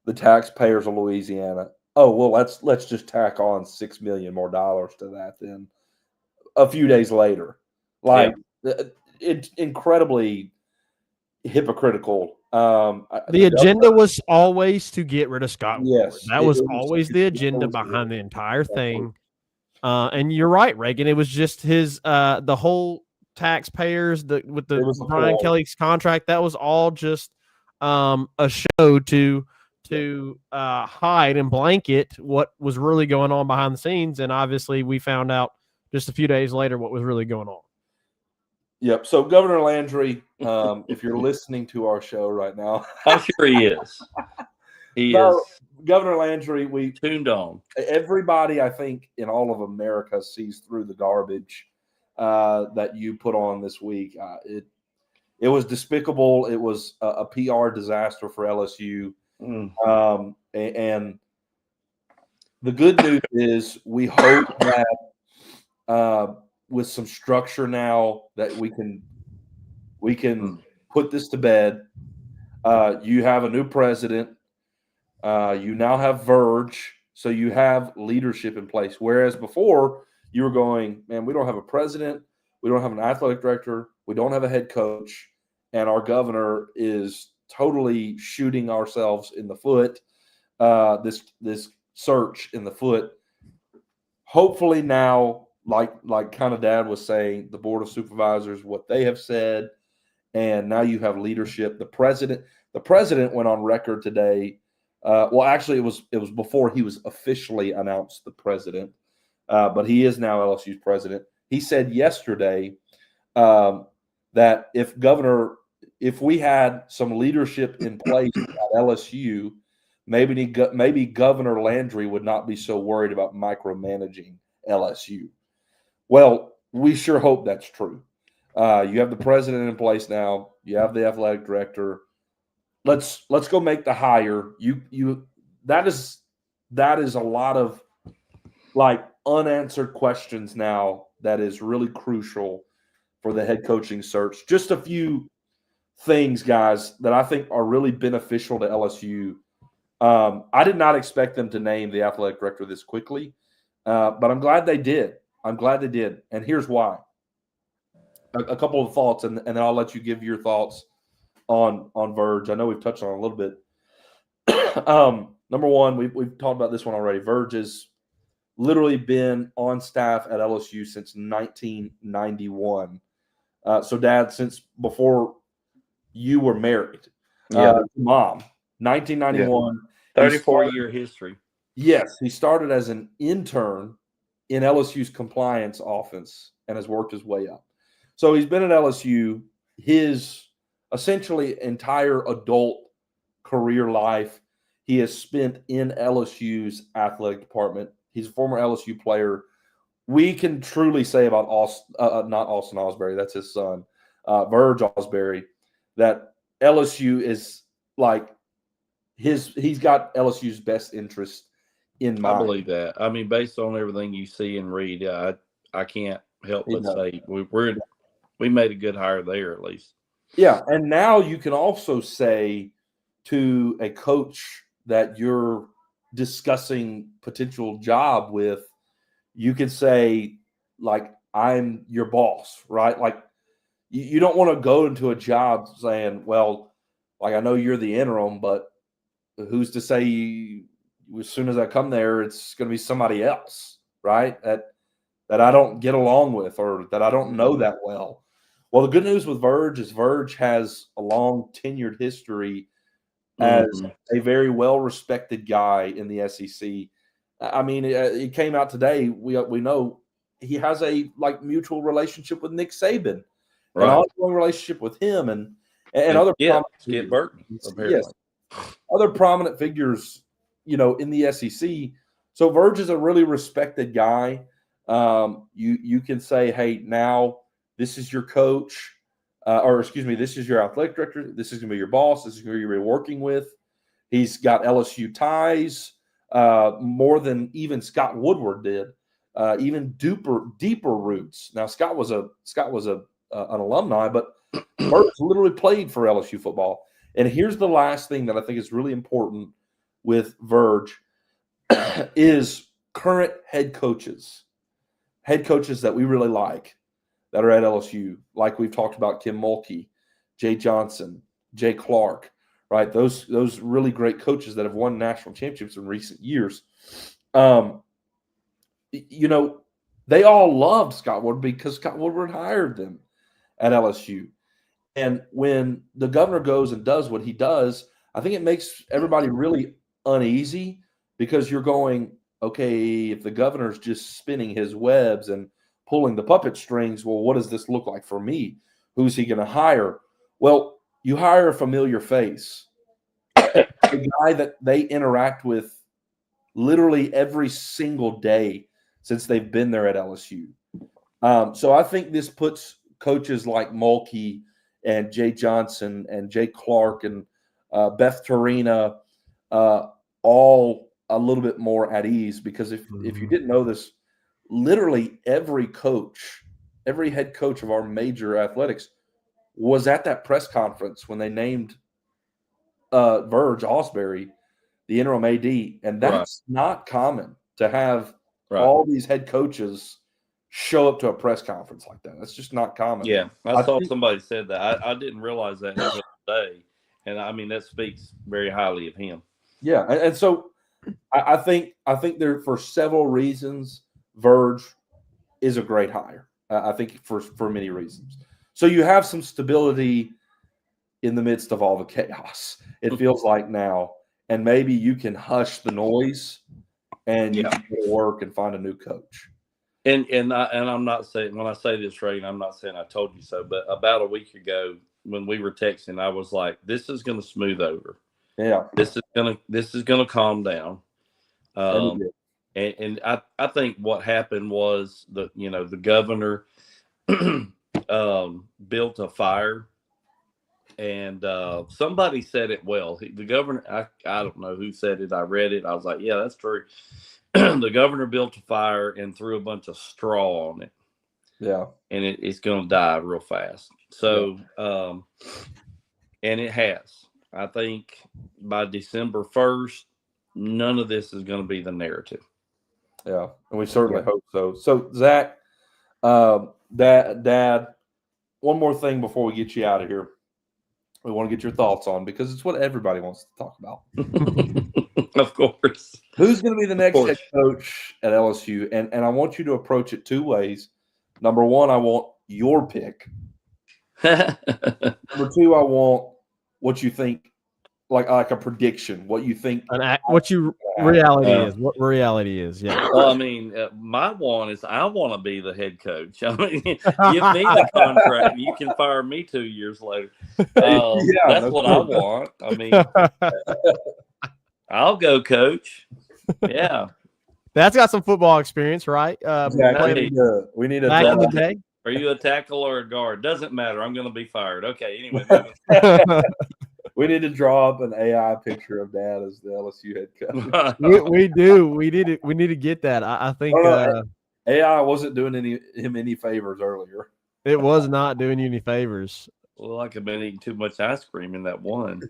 [SPEAKER 2] the taxpayers of Louisiana. Oh well, let's just tack on $6 million more to that. Then a few days later, it's incredibly hypocritical.
[SPEAKER 3] The agenda was always to get rid of Scott Woodward.
[SPEAKER 2] Yes,
[SPEAKER 3] That was always the agenda behind the entire thing. And you're right, Reagan. It was just his the whole taxpayers with the Brian Kelly's contract. That was all just a show to hide and blanket what was really going on behind the scenes. And obviously, we found out just a few days later what was really going on.
[SPEAKER 2] Yep. So Governor Landry, if you're listening to our show right now,
[SPEAKER 4] I'm sure he is. He is.
[SPEAKER 2] Governor Landry, we
[SPEAKER 4] tuned on.
[SPEAKER 2] Everybody, I think, in all of America sees through the garbage that you put on this week. It was despicable. It was a PR disaster for LSU. And the good news is we hope that with some structure now that we can put this to bed. You have a new president. You now have Verge, so you have leadership in place. Whereas before, you were going, man, we don't have a president, we don't have an athletic director, we don't have a head coach, and our governor is totally shooting ourselves in the foot. This search in the foot. Hopefully now, like kind of Dad was saying, the Board of Supervisors, what they have said, and now you have leadership. The president went on record today. Well, actually, it was before he was officially announced the president, but he is now LSU's president. He said yesterday that if we had some leadership in place at LSU, maybe Governor Landry would not be so worried about micromanaging LSU. Well, we sure hope that's true. You have the president in place now. You have the athletic director. Let's go make the hire. That is a lot of unanswered questions now. That is really crucial for the head coaching search. Just a few things, guys, that I think are really beneficial to LSU. I did not expect them to name the athletic director this quickly, but I'm glad they did. And here's why. A couple of thoughts, and then I'll let you give your thoughts on Verge. I know we've touched on it a little bit. Number one, we've talked about this one already. Verge has literally been on staff at LSU since 1991. So, Dad, since before you were married, Mom, 1991.
[SPEAKER 4] 34-year history.
[SPEAKER 2] Yes, he started as an intern in LSU's compliance office and has worked his way up. So he's been at LSU his essentially entire adult career life. He has spent in LSU's athletic department. He's a former LSU player. We can truly say about not Austin Osbury, that's his son, Verge Osbury, that LSU is he's got LSU's best interest in mind.
[SPEAKER 4] I believe that. I mean, based on everything you see and read, I can't help but say we made a good hire there at least.
[SPEAKER 2] Yeah, and now you can also say to a coach that you're discussing potential job with, you could say, I'm your boss, right? You don't want to go into a job saying, well, I know you're the interim, but who's to say as soon as I come there, it's going to be somebody else, right? that I don't get along with or that I don't know that well. Well, the good news with Verge is Verge has a long tenured history as a very well-respected guy in the SEC. I mean, it came out today. We know he has a mutual relationship with Nick Saban, an ongoing relationship with him, and other prominent
[SPEAKER 4] Skip Burton, apparently.
[SPEAKER 2] Yes, other prominent figures, in the SEC. So Verge is a really respected guy. You can say, hey, now this is your coach. This is your athletic director. This is going to be your boss. This is who you're working with. He's got LSU ties, more than even Scott Woodward did, even deeper roots. Now Scott was an alumni, but Burke literally played for LSU football. And here's the last thing that I think is really important with Verge is current head coaches that we really like, that are at LSU, like we've talked about Kim Mulkey, Jay Johnson, Jay Clark, right? Those really great coaches that have won national championships in recent years. They all loved Scott Woodward because Scott Woodward hired them at LSU. And when the governor goes and does what he does, I think it makes everybody really uneasy because you're going, okay, if the governor's just spinning his webs and pulling the puppet strings, well, what does this look like for me? Who's he going to hire? Well, you hire a familiar face, a guy that they interact with literally every single day since they've been there at LSU. So I think this puts coaches like Mulkey and Jay Johnson and Jay Clark and Beth Torina all a little bit more at ease, because if you didn't know this, literally every head coach of our major athletics was at that press conference when they named Verge Osbury the interim AD, and that's not common to have all these head coaches show up to a press conference like that. That's just not common.
[SPEAKER 4] Yeah, I saw somebody said that. I didn't realize that until today, and I mean that speaks very highly of him.
[SPEAKER 2] Yeah, and so I think there, for several reasons, Verge is a great hire. I think for many reasons. So you have some stability in the midst of all the chaos, it feels like now, and maybe you can hush the noise and you can go to work and find a new coach.
[SPEAKER 4] And I'm not saying, when I say this, Ray, I'm not saying I told you so, but about a week ago when we were texting, I was like, this is going to smooth over.
[SPEAKER 2] Yeah.
[SPEAKER 4] This is gonna calm down. And I think what happened was the governor built a fire, and somebody said it well. The governor, I don't know who said it. I read it. I was like, yeah, that's true. The governor built a fire and threw a bunch of straw on it.
[SPEAKER 2] Yeah.
[SPEAKER 4] And it's going to die real fast. So, and it has. I think by December 1st, none of this is going to be the narrative.
[SPEAKER 2] Yeah, and we certainly hope so. So, Zach, Dad, one more thing before we get you out of here. We want to get your thoughts on, because it's what everybody wants to talk about.
[SPEAKER 4] Of course.
[SPEAKER 2] Who's going to be the next head coach at LSU? And I want you to approach it two ways. Number one, I want your pick. Number two, I want what you think, like a prediction, what you think.
[SPEAKER 3] What reality is. What reality is, yeah.
[SPEAKER 4] Well, I mean, my one is I want to be the head coach. I mean, give me the contract and you can fire me 2 years later. That's what I want. I mean, I'll go coach. Yeah.
[SPEAKER 3] That's got some football experience, right?
[SPEAKER 2] Exactly. We need a
[SPEAKER 3] back in the day.
[SPEAKER 4] Are you a tackle or a guard? Doesn't matter. I'm going to be fired. Okay. Anyway.
[SPEAKER 2] We need to draw up an AI picture of Dad as the LSU head coach.
[SPEAKER 3] we do. We need to get that. I think
[SPEAKER 2] AI wasn't doing him any favors earlier.
[SPEAKER 3] It was not doing you any favors.
[SPEAKER 4] Well, like I've been eating too much ice cream in that one.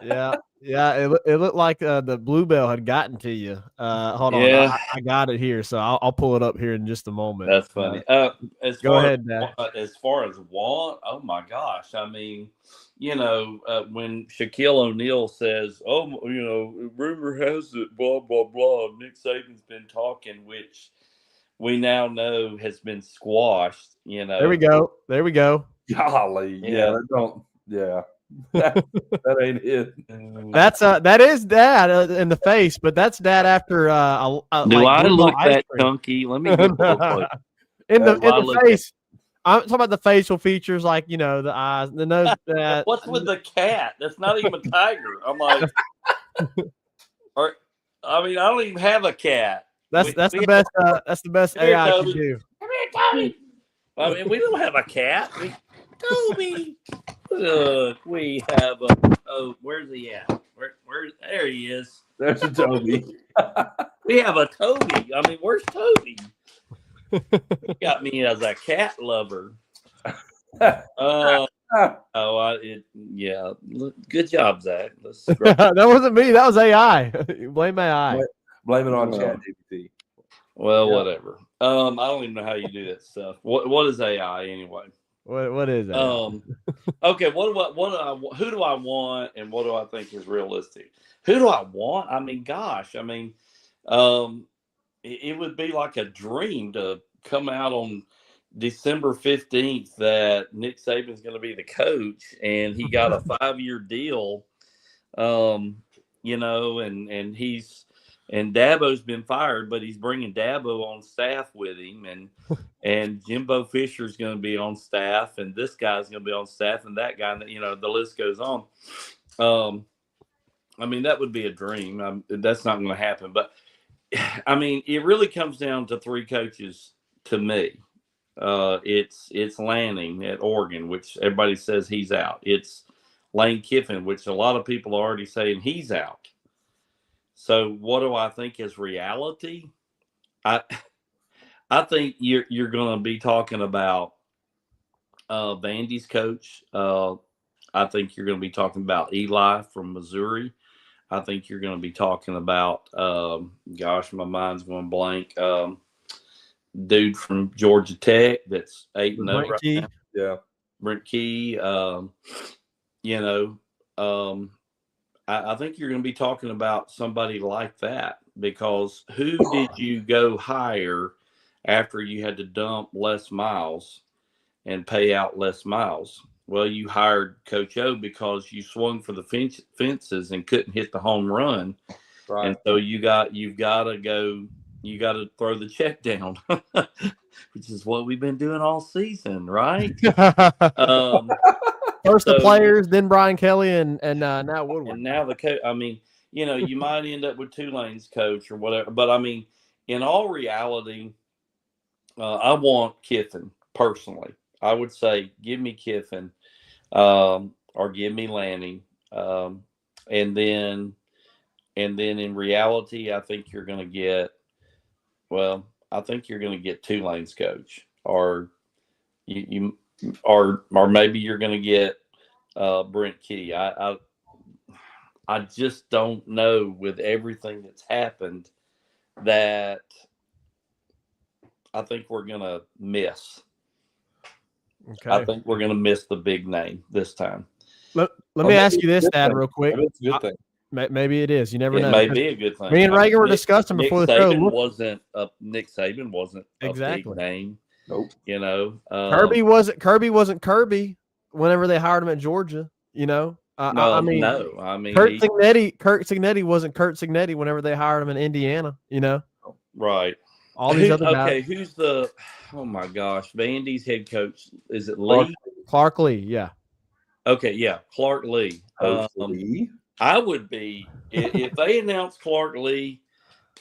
[SPEAKER 3] Yeah. It looked like the Bluebell had gotten to you. Hold on, I got it here, so I'll pull it up here in just a moment.
[SPEAKER 4] That's funny.
[SPEAKER 3] Go ahead, Dad.
[SPEAKER 4] As far as want, oh my gosh! I mean, when Shaquille O'Neal says, "Oh, rumor has it, blah blah blah," Nick Saban's been talking, which we now know has been squashed. You know,
[SPEAKER 3] There we go. There we go.
[SPEAKER 2] Golly,
[SPEAKER 4] Yeah.
[SPEAKER 2] that don't, that ain't it.
[SPEAKER 3] That's that is dad in the face, but that's dad after
[SPEAKER 4] Do I
[SPEAKER 3] Bluebell
[SPEAKER 4] look
[SPEAKER 3] ice
[SPEAKER 4] that
[SPEAKER 3] cream.
[SPEAKER 4] chunky? Let me get a little close.
[SPEAKER 3] in
[SPEAKER 4] Do I
[SPEAKER 3] the
[SPEAKER 4] look
[SPEAKER 3] face. I'm talking about the facial features, like the eyes, the nose.
[SPEAKER 4] What's with the cat? That's not even a tiger. I'm like, I don't even have a cat.
[SPEAKER 3] That's the best. That's the best
[SPEAKER 4] Come here,
[SPEAKER 3] AI can
[SPEAKER 4] Toby.
[SPEAKER 3] do.
[SPEAKER 4] Come here, Toby. I mean, we don't have a cat. Toby. Look, we have a. Oh, where's he at? Where? There he is.
[SPEAKER 2] There's a Toby.
[SPEAKER 4] We have a Toby. I mean, where's Toby? Got me as a cat lover. Yeah. Good job, Zach.
[SPEAKER 3] That wasn't me. That was AI. Blame AI.
[SPEAKER 2] Blame it on ChatGPT.
[SPEAKER 4] Well, whatever. I don't even know how you do that stuff. What is AI anyway?
[SPEAKER 3] What is that?
[SPEAKER 4] Okay. Who do I want, and what do I think is realistic? Who do I want? I mean, gosh. I mean, it would be like a dream to come out on December 15th that Nick Saban's going to be the coach, and he got a 5-year deal. And Dabo's been fired, but he's bringing Dabo on staff with him, and Jimbo Fisher's going to be on staff, and this guy's going to be on staff, and that guy, the list goes on. I mean, that would be a dream. That's not going to happen, but I mean, it really comes down to 3 coaches to me. It's Lanning at Oregon, which everybody says he's out. It's Lane Kiffin, which a lot of people are already saying he's out. So what do I think is reality? I think you're going to be talking about Vandy's coach. I think you're going to be talking about Eli from Missouri. I think you're going to be talking about my mind's going blank. Dude from Georgia Tech that's 8-0 right now.
[SPEAKER 2] Yeah,
[SPEAKER 4] Brent Key. I think you're going to be talking about somebody like that, because who did you go hire after you had to dump Les Miles and pay out Les Miles? Well, you hired Coach O because you swung for the fences and couldn't hit the home run. Right. And so you've got to throw the check down, which is what we've been doing all season, right?
[SPEAKER 3] First the players, then Brian Kelly, and now Woodward.
[SPEAKER 4] And now the coach. I mean, you might end up with Tulane's coach or whatever. But I mean, in all reality, I want Kiffin personally. I would say, give me Kiffin, or give me Lanning, and then in reality, I think you're going to get. Well, I think you're going to get Tulane's coach, or or maybe you're going to get Brent Key. I just don't know, with everything that's happened, that I think we're going to miss. Okay. I think we're going to miss the big name this time.
[SPEAKER 3] Let me ask you this, Dad, real quick.
[SPEAKER 2] Maybe it's a good thing.
[SPEAKER 3] Maybe it is. You never know.
[SPEAKER 4] It may be a good thing.
[SPEAKER 3] Me and Reagan were discussing before the show.
[SPEAKER 4] Nick Saban wasn't a big name.
[SPEAKER 2] Nope.
[SPEAKER 3] Kirby wasn't Kirby whenever they hired him at Georgia. Kurt Cignetti wasn't Kurt Cignetti whenever they hired him in Indiana.
[SPEAKER 4] Right.
[SPEAKER 3] All these other guys.
[SPEAKER 4] Okay, who's the? Oh my gosh, Vandy's head coach, is it Lee?
[SPEAKER 3] Clark Lee. Yeah.
[SPEAKER 4] Okay. Yeah, Clark Lee.
[SPEAKER 2] Lee.
[SPEAKER 4] I would be, if they announced Clark Lee,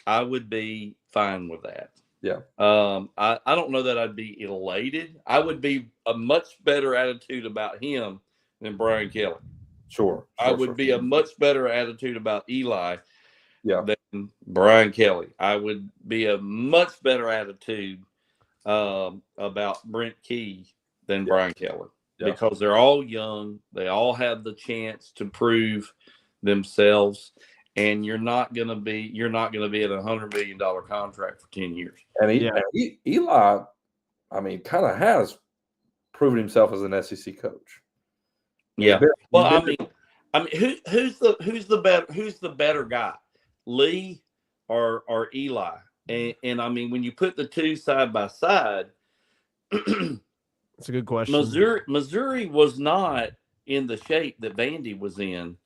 [SPEAKER 4] I would be fine with that.
[SPEAKER 2] Yeah.
[SPEAKER 4] I don't know that I'd be elated. I would be a much better attitude about him than Brian Kelly.
[SPEAKER 2] Sure.
[SPEAKER 4] I would be a much better attitude about Eli
[SPEAKER 2] than
[SPEAKER 4] Brian Kelly. I would be a much better attitude about Brent Key than Brian Kelly. Yeah. Because they're all young. They all have the chance to prove themselves, and you're not going to be at a $100 million contract for 10 years.
[SPEAKER 2] And Eli, I mean, kind of has proven himself as an SEC coach.
[SPEAKER 4] Yeah. I mean, who's the better guy, Lee or Eli? And I mean, when you put the two side by side,
[SPEAKER 3] That's a good question.
[SPEAKER 4] Missouri was not in the shape that Vandy was in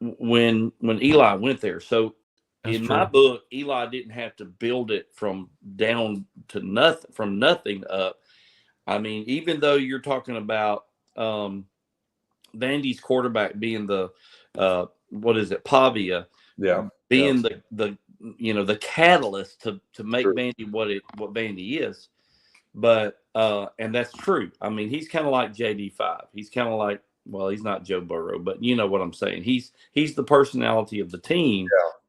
[SPEAKER 4] when Eli went there. So
[SPEAKER 3] That's
[SPEAKER 4] in
[SPEAKER 3] true.
[SPEAKER 4] my book, Eli didn't have to build it from down to nothing, from nothing up. I mean, even though you're talking about Vandy's quarterback being the what is it, Pavia, being the catalyst to make Vandy what Vandy is. But and that's true. I mean, he's kind of like JD5. He's kind of like, well, he's not Joe Burrow, but you know what I'm saying. He's the personality of the team.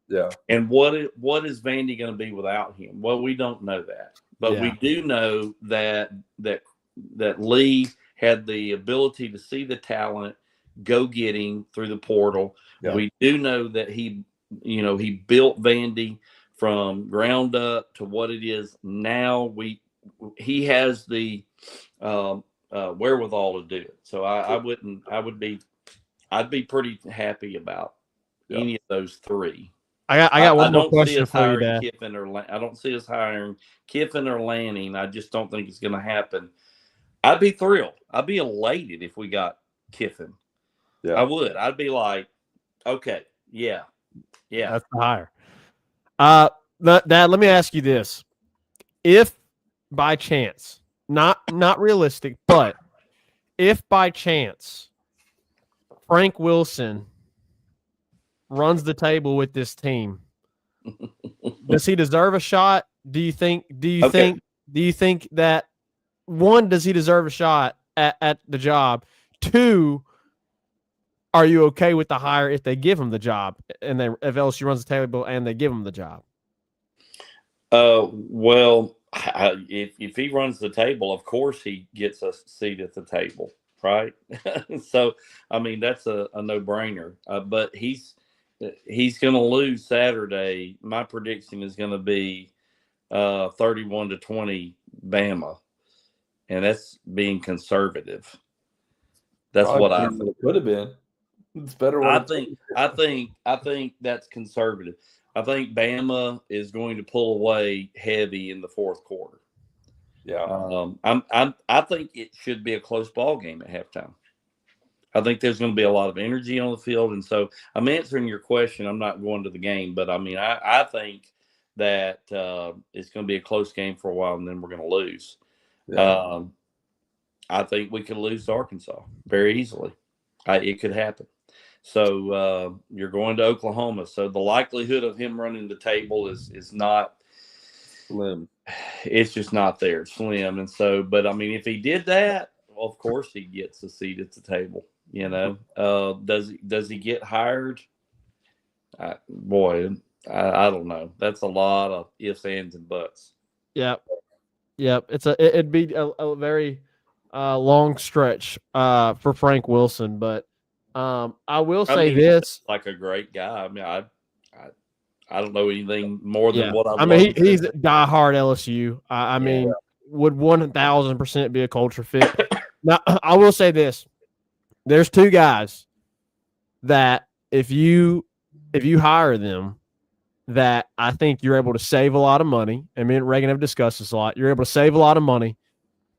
[SPEAKER 2] Yeah.
[SPEAKER 4] And what is Vandy going to be without him? Well, we don't know that, but we do know that Lee had the ability to see the talent, go get him through the portal.
[SPEAKER 2] Yeah.
[SPEAKER 4] We do know that he built Vandy from ground up to what it is now. He has the wherewithal to do it. So I'd be pretty happy about any of those three.
[SPEAKER 3] I got one more question for you, Dad.
[SPEAKER 4] I don't see us hiring Kiffin or Lanning. I just don't think it's going to happen. I'd be thrilled. I'd be elated if we got Kiffin. Yeah. I would. I'd be like, okay, yeah.
[SPEAKER 3] That's the hire. Dad, let me ask you this. If by chance, not realistic, but if by chance Frank Wilson runs the table with this team, does he deserve a shot? Do you think that, one, does he deserve a shot at the job? Two, are you okay with the hire if they give him the job and if LSU runs the table and they give him the job?
[SPEAKER 4] Well, if he runs the table, of course he gets a seat at the table, right? So, I mean, that's a no-brainer. But he's going to lose Saturday. My prediction is going to be 31-20 Bama, and that's being conservative. That's what I think.
[SPEAKER 2] It could have been. It's better.
[SPEAKER 4] I think that's conservative. I think Bama is going to pull away heavy in the fourth quarter.
[SPEAKER 2] Yeah.
[SPEAKER 4] I think it should be a close ball game at halftime. I think there's going to be a lot of energy on the field, and so I'm answering your question. I'm not going to the game, but I mean, I think that it's going to be a close game for a while, and then we're going to lose. Yeah. I think we could lose to Arkansas very easily. It could happen. So you're going to Oklahoma. So the likelihood of him running the table is not
[SPEAKER 2] slim.
[SPEAKER 4] It's just not there. It's slim. And so, but I mean, if he did that, well, of course he gets a seat at the table. You know, does he get hired? Boy, I don't know. That's a lot of ifs, ands, and buts.
[SPEAKER 3] Yep. It'd be a very long stretch for Frank Wilson, but I will say this:
[SPEAKER 4] like a great guy. I mean, I don't know anything more than what
[SPEAKER 3] I mean, he's a diehard LSU. I mean, would 1,000% be a culture fit. Now, I will say this: there's two guys that if you hire them, that I think you're able to save a lot of money. And me and Reagan have discussed this a lot. You're able to save a lot of money,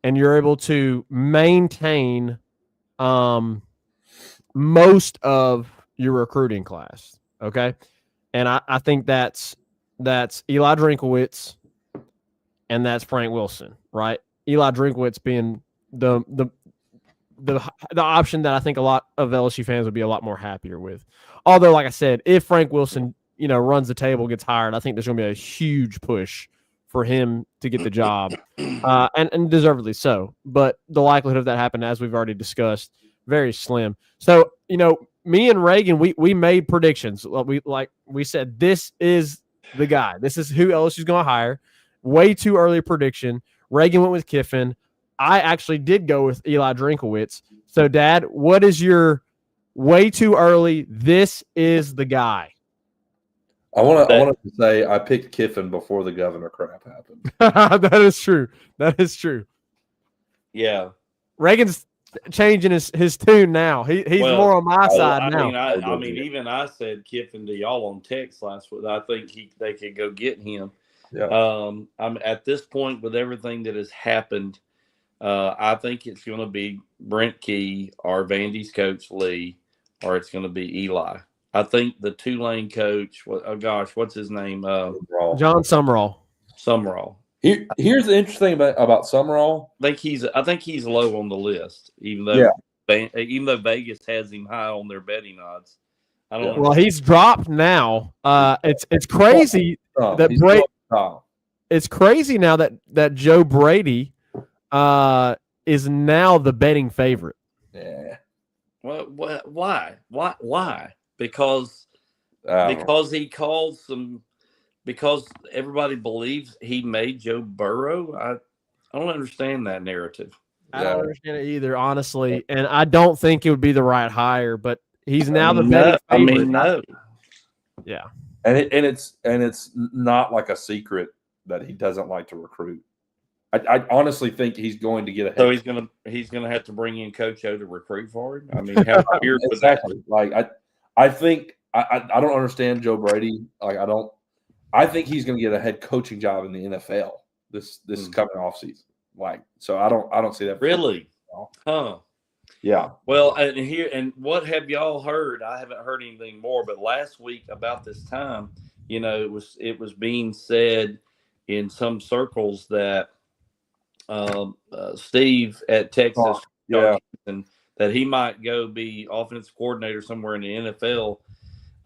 [SPEAKER 3] and you're able to maintain most of your recruiting class. Okay. And I think that's Eli Drinkowitz and that's Frank Wilson, right? Eli Drinkowitz being the option that I think a lot of LSU fans would be a lot more happier with. Although, like I said, if Frank Wilson, runs the table, gets hired, I think there's going to be a huge push for him to get the job, and deservedly so. But the likelihood of that happening, as we've already discussed, very slim. So, me and Reagan, we made predictions. We said, this is the guy. This is who LSU's going to hire. Way too early prediction. Reagan went with Kiffin. I actually did go with Eli Drinkowitz. So, Dad, what is your way too early? This is the guy.
[SPEAKER 2] I wanted to say I picked Kiffin before the governor crap happened.
[SPEAKER 3] That is true.
[SPEAKER 4] Yeah.
[SPEAKER 3] Reagan's changing his tune now. He's more on my side now.
[SPEAKER 4] I mean, even I said Kiffin to y'all on text last week. I think they could go get him.
[SPEAKER 2] Yeah.
[SPEAKER 4] I'm at this point with everything that has happened. I think it's going to be Brent Key or Vandy's coach Lee, or it's going to be Eli. I think the Tulane coach, what's his name?
[SPEAKER 3] John Summerall.
[SPEAKER 4] Summerall.
[SPEAKER 2] Here's the interesting about Summerall.
[SPEAKER 4] I think he's low on the list, even though Vegas has him high on their betting odds. I don't.
[SPEAKER 3] Well, he's dropped now. It's crazy that it's crazy now that Joe Brady is now the betting favorite.
[SPEAKER 2] Yeah.
[SPEAKER 4] Well, why? Because he calls some. Because everybody believes he made Joe Burrow. I don't understand that narrative.
[SPEAKER 3] I don't understand it either, honestly, and I don't think it would be the right hire. But he's now the betting favorite.
[SPEAKER 4] No.
[SPEAKER 3] Yeah,
[SPEAKER 2] and it's not like a secret that he doesn't like to recruit. I honestly think he's going to get ahead.
[SPEAKER 4] So he's gonna have to bring in Coach O to recruit for him. I mean, how weird was that?
[SPEAKER 2] Like I think I don't understand Joe Brady. Like I think he's going to get a head coaching job in the NFL this coming off season. Like, so I don't see that.
[SPEAKER 4] Really? Huh.
[SPEAKER 2] Yeah.
[SPEAKER 4] Well, and what have y'all heard? I haven't heard anything more, but last week about this time, it was being said in some circles that Steve at Texas, and that he might go be offensive coordinator somewhere in the NFL.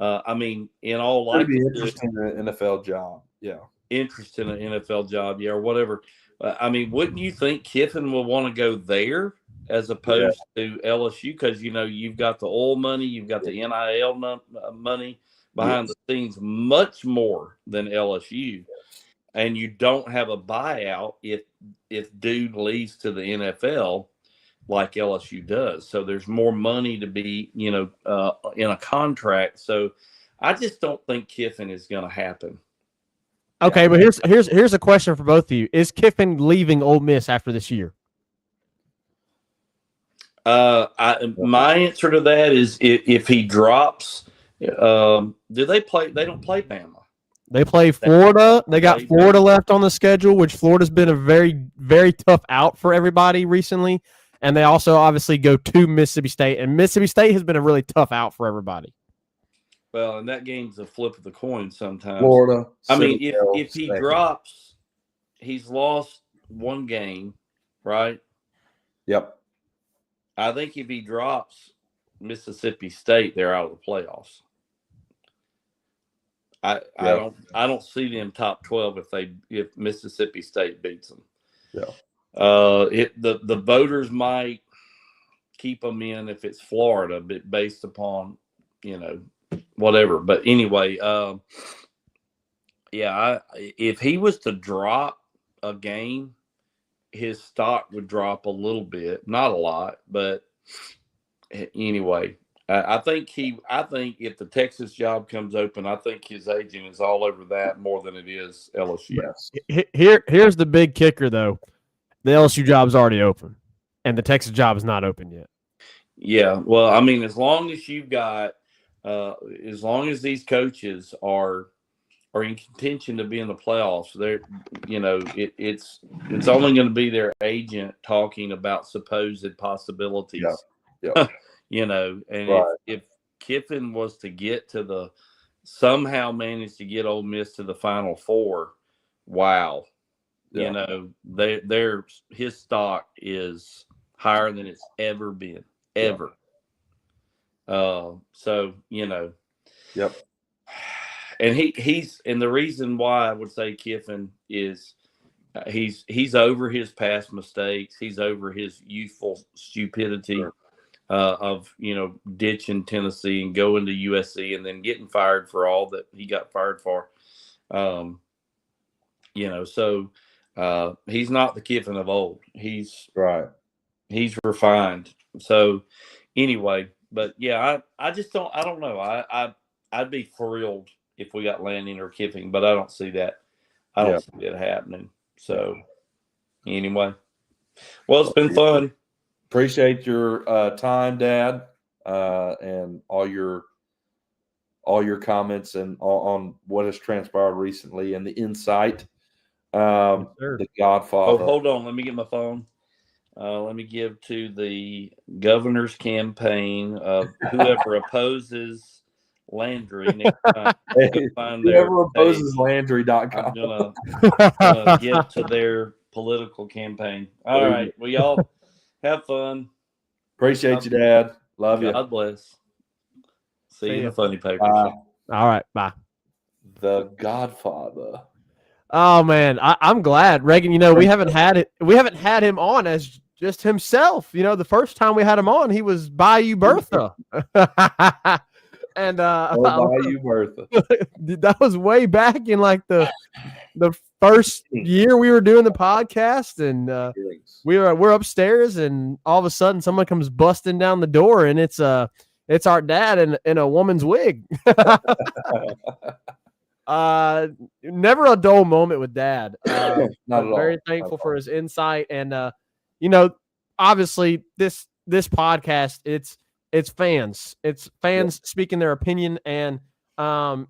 [SPEAKER 4] I mean, in all likelihood,
[SPEAKER 2] be interested in an NFL job. Yeah.
[SPEAKER 4] Interest in an NFL job, or whatever. I mean, wouldn't you think Kiffin will want to go there as opposed to LSU? Because, you've got the oil money, you've got the NIL money behind the scenes, much more than LSU. And you don't have a buyout if dude leaves to the NFL like LSU does. So there's more money to be, in a contract. So I just don't think Kiffin is going to happen.
[SPEAKER 3] Okay, but here's a question for both of you: is Kiffin leaving Ole Miss after this year?
[SPEAKER 4] My answer to that is if he drops. Do they play? They don't play Bama.
[SPEAKER 3] They play Florida. They got Florida left on the schedule, which Florida's been a very, very tough out for everybody recently. And they also obviously go to Mississippi State, and Mississippi State has been a really tough out for everybody.
[SPEAKER 4] Well, and that game's a flip of the coin sometimes.
[SPEAKER 2] Florida.
[SPEAKER 4] I mean, if he drops, he's lost one game, right?
[SPEAKER 2] Yep.
[SPEAKER 4] I think if he drops Mississippi State, they're out of the playoffs. I don't see them top 12 if Mississippi State beats them.
[SPEAKER 2] Yeah.
[SPEAKER 4] The voters might keep them in if it's Florida, but based upon whatever. But anyway, if he was to drop a game, his stock would drop a little bit, not a lot, but anyway. I think if the Texas job comes open, I think his agent is all over that more than it is LSU.
[SPEAKER 2] Yes.
[SPEAKER 3] Here's the big kicker, though. The LSU job's already open, and the Texas job is not open yet.
[SPEAKER 4] Yeah, well, I mean, as long as you've got, as long as these coaches are in contention to be in the playoffs, they're, it's only going to be their agent talking about supposed possibilities.
[SPEAKER 2] Yeah.
[SPEAKER 4] If Kiffin was to get to somehow manage to get Ole Miss to the Final Four, wow.
[SPEAKER 2] Yeah.
[SPEAKER 4] His stock is higher than it's ever been, ever.
[SPEAKER 2] Yep.
[SPEAKER 4] And and the reason why I would say Kiffin is he's over his past mistakes. He's over his youthful stupidity.
[SPEAKER 2] Sure.
[SPEAKER 4] Of ditching Tennessee and going to USC and then getting fired for all that he got fired for. So he's not the Kiffin of old. He's refined. So anyway, but yeah, I don't know. I'd be thrilled if we got Lanning or Kiffin, but I don't see that. I don't see it happening. So anyway, well, it's been fun.
[SPEAKER 2] Appreciate your time, Dad, and all your all your comments and on what has transpired recently and the insight. The Godfather.
[SPEAKER 4] Oh, hold on. Let me get my phone. Let me give to the governor's campaign of whoever opposes Landry. Next time, go find their
[SPEAKER 2] Whoever opposes
[SPEAKER 4] page.
[SPEAKER 2] Landry.com.
[SPEAKER 4] I'm gonna give to their political campaign. All right. Well, y'all have fun.
[SPEAKER 2] Appreciate you, Dad. Love you.
[SPEAKER 4] God bless. See you in
[SPEAKER 3] ya.
[SPEAKER 4] the funny papers.
[SPEAKER 3] All right, bye.
[SPEAKER 2] The Godfather.
[SPEAKER 3] Oh man, I'm glad, Reagan. We haven't had it. We haven't had him on as just himself. The first time we had him on, he was Bayou Bertha, and
[SPEAKER 2] Bayou Bertha.
[SPEAKER 3] that was way back in like the first year we were doing the podcast, and we're upstairs, and all of a sudden someone comes busting down the door, and it's our dad in a woman's wig. Never a dull moment with Dad.
[SPEAKER 2] Not at all.
[SPEAKER 3] Very thankful for his insight, and obviously this podcast it's fans speaking their opinion, and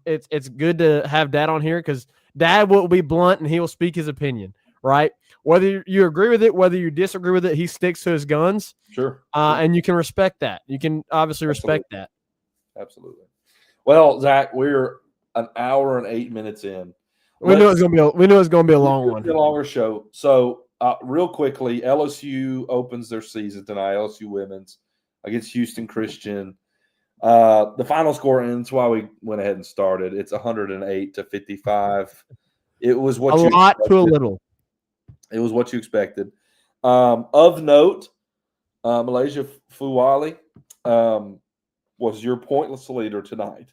[SPEAKER 3] it's good to have Dad on here because Dad will be blunt and he will speak his opinion, right? Whether you agree with it, whether you disagree with it, he sticks to his guns.
[SPEAKER 2] Sure.
[SPEAKER 3] And you can respect that. You can obviously respect that.
[SPEAKER 2] Absolutely. Well, Zach, we're an hour and 8 minutes in.
[SPEAKER 3] We knew it was gonna be a long one.
[SPEAKER 2] A longer show. So, real quickly, LSU opens their season tonight. LSU women's against Houston Christian. The final score, and that's why we went ahead and started. It's 108-55. It was what
[SPEAKER 3] a lot to a little.
[SPEAKER 2] It was what you expected. Of note, Malaysia Fuwali was your pointless leader tonight.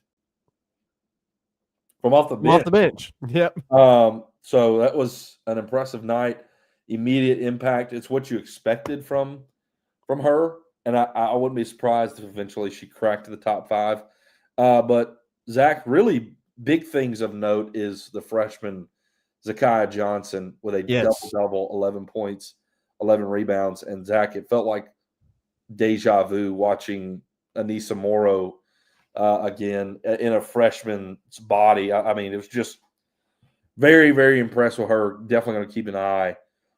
[SPEAKER 2] From off the bench.
[SPEAKER 3] Yep.
[SPEAKER 2] So that was an impressive night. Immediate impact. It's what you expected from her. And I wouldn't be surprised if eventually she cracked the top 5. But Zach, really big things of note is the freshman Zakiya Johnson with a double-double, 11 points, 11 rebounds. And Zach, it felt like deja vu watching Anissa Morrow again in a freshman's body. I mean, it was just very, very impressed with her. Definitely going to keep an eye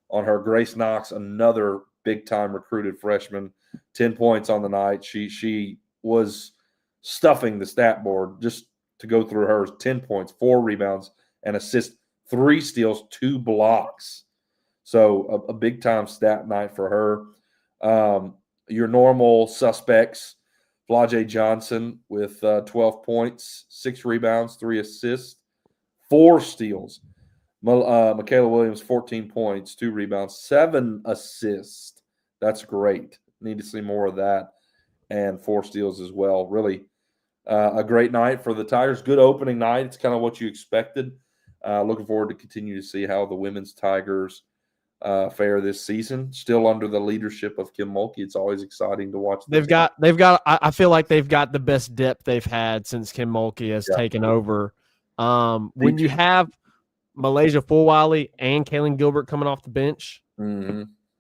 [SPEAKER 2] on her. Grace Knox, another big-time recruited freshman, 10 points on the night. She was stuffing the stat board. Just to go through hers, 10 points, 4 rebounds, and assists, 3 steals, 2 blocks. So a big-time stat night for her. Your normal suspects, Flau'jae Johnson with 12 points, 6 rebounds, 3 assists, 4 steals. Michaela Williams, 14 points, 2 rebounds, 7 assists. That's great. Need to see more of that. And 4 steals as well. Really a great night for the Tigers. Good opening night. It's kind of what you expected. Looking forward to continue to see how the women's Tigers fare this season. Still under the leadership of Kim Mulkey. It's always exciting to watch.
[SPEAKER 3] They've got. I feel like they've got the best depth they've had since Kim Mulkey has taken over. When you have Malaysia Fuwali and Kaylin Gilbert coming off the bench,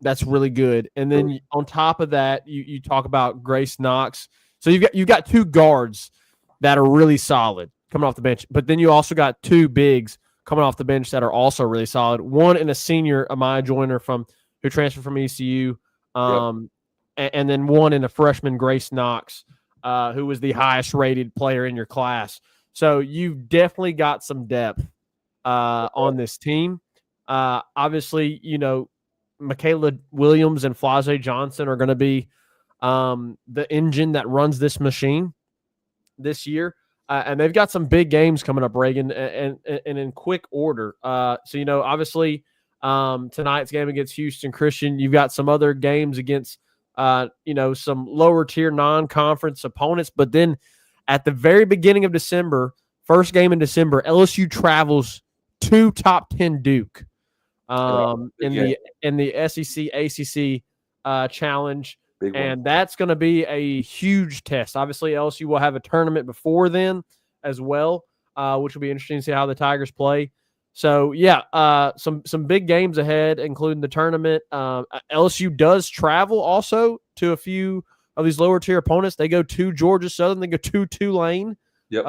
[SPEAKER 3] that's really good. And then on top of that, you talk about Grace Knox. So you've got 2 guards that are really solid coming off the bench, but then you also got 2 bigs coming off the bench that are also really solid. One in a senior, Amaya Joyner, who transferred from ECU, and then one in a freshman, Grace Knox, who was the highest rated player in your class. So you've definitely got some depth on this team. Obviously, Michaela Williams and Flau'jae Johnson are going to be the engine that runs this machine this year. And they've got some big games coming up, Reagan, and in quick order. So, obviously, tonight's game against Houston Christian, you've got some other games against, some lower tier non-conference opponents. But then at the very beginning of December, first game in December, LSU travels to top 10 Duke in the SEC ACC challenge. And that's going to be a huge test. Obviously, LSU will have a tournament before then as well, which will be interesting to see how the Tigers play. So, some big games ahead, including the tournament. LSU does travel also to a few of these lower-tier opponents. They go to Georgia Southern. They go to Tulane.
[SPEAKER 2] Yep.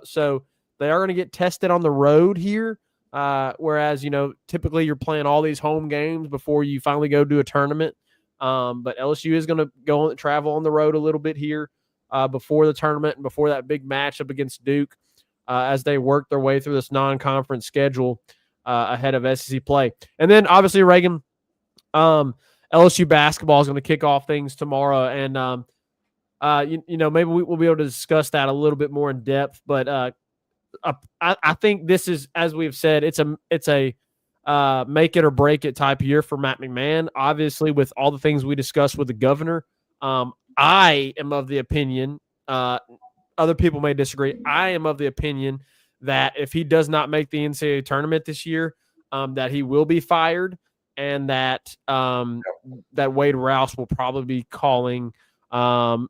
[SPEAKER 3] So they are going to get tested on the road here. Whereas, typically you're playing all these home games before you finally go to a tournament. But LSU is going to travel on the road a little bit here before the tournament and before that big matchup against Duke as they work their way through this non-conference schedule ahead of SEC play. And then, obviously, Reagan, LSU basketball is going to kick off things tomorrow. And, maybe we'll be able to discuss that a little bit more in depth. But I think this is, as we've said, it's a make it or break it type year for Matt McMahon. Obviously, with all the things we discussed with the governor, I am of the opinion, other people may disagree. I am of the opinion that if he does not make the NCAA tournament this year, that he will be fired, and that Wade Rouse will probably be calling, or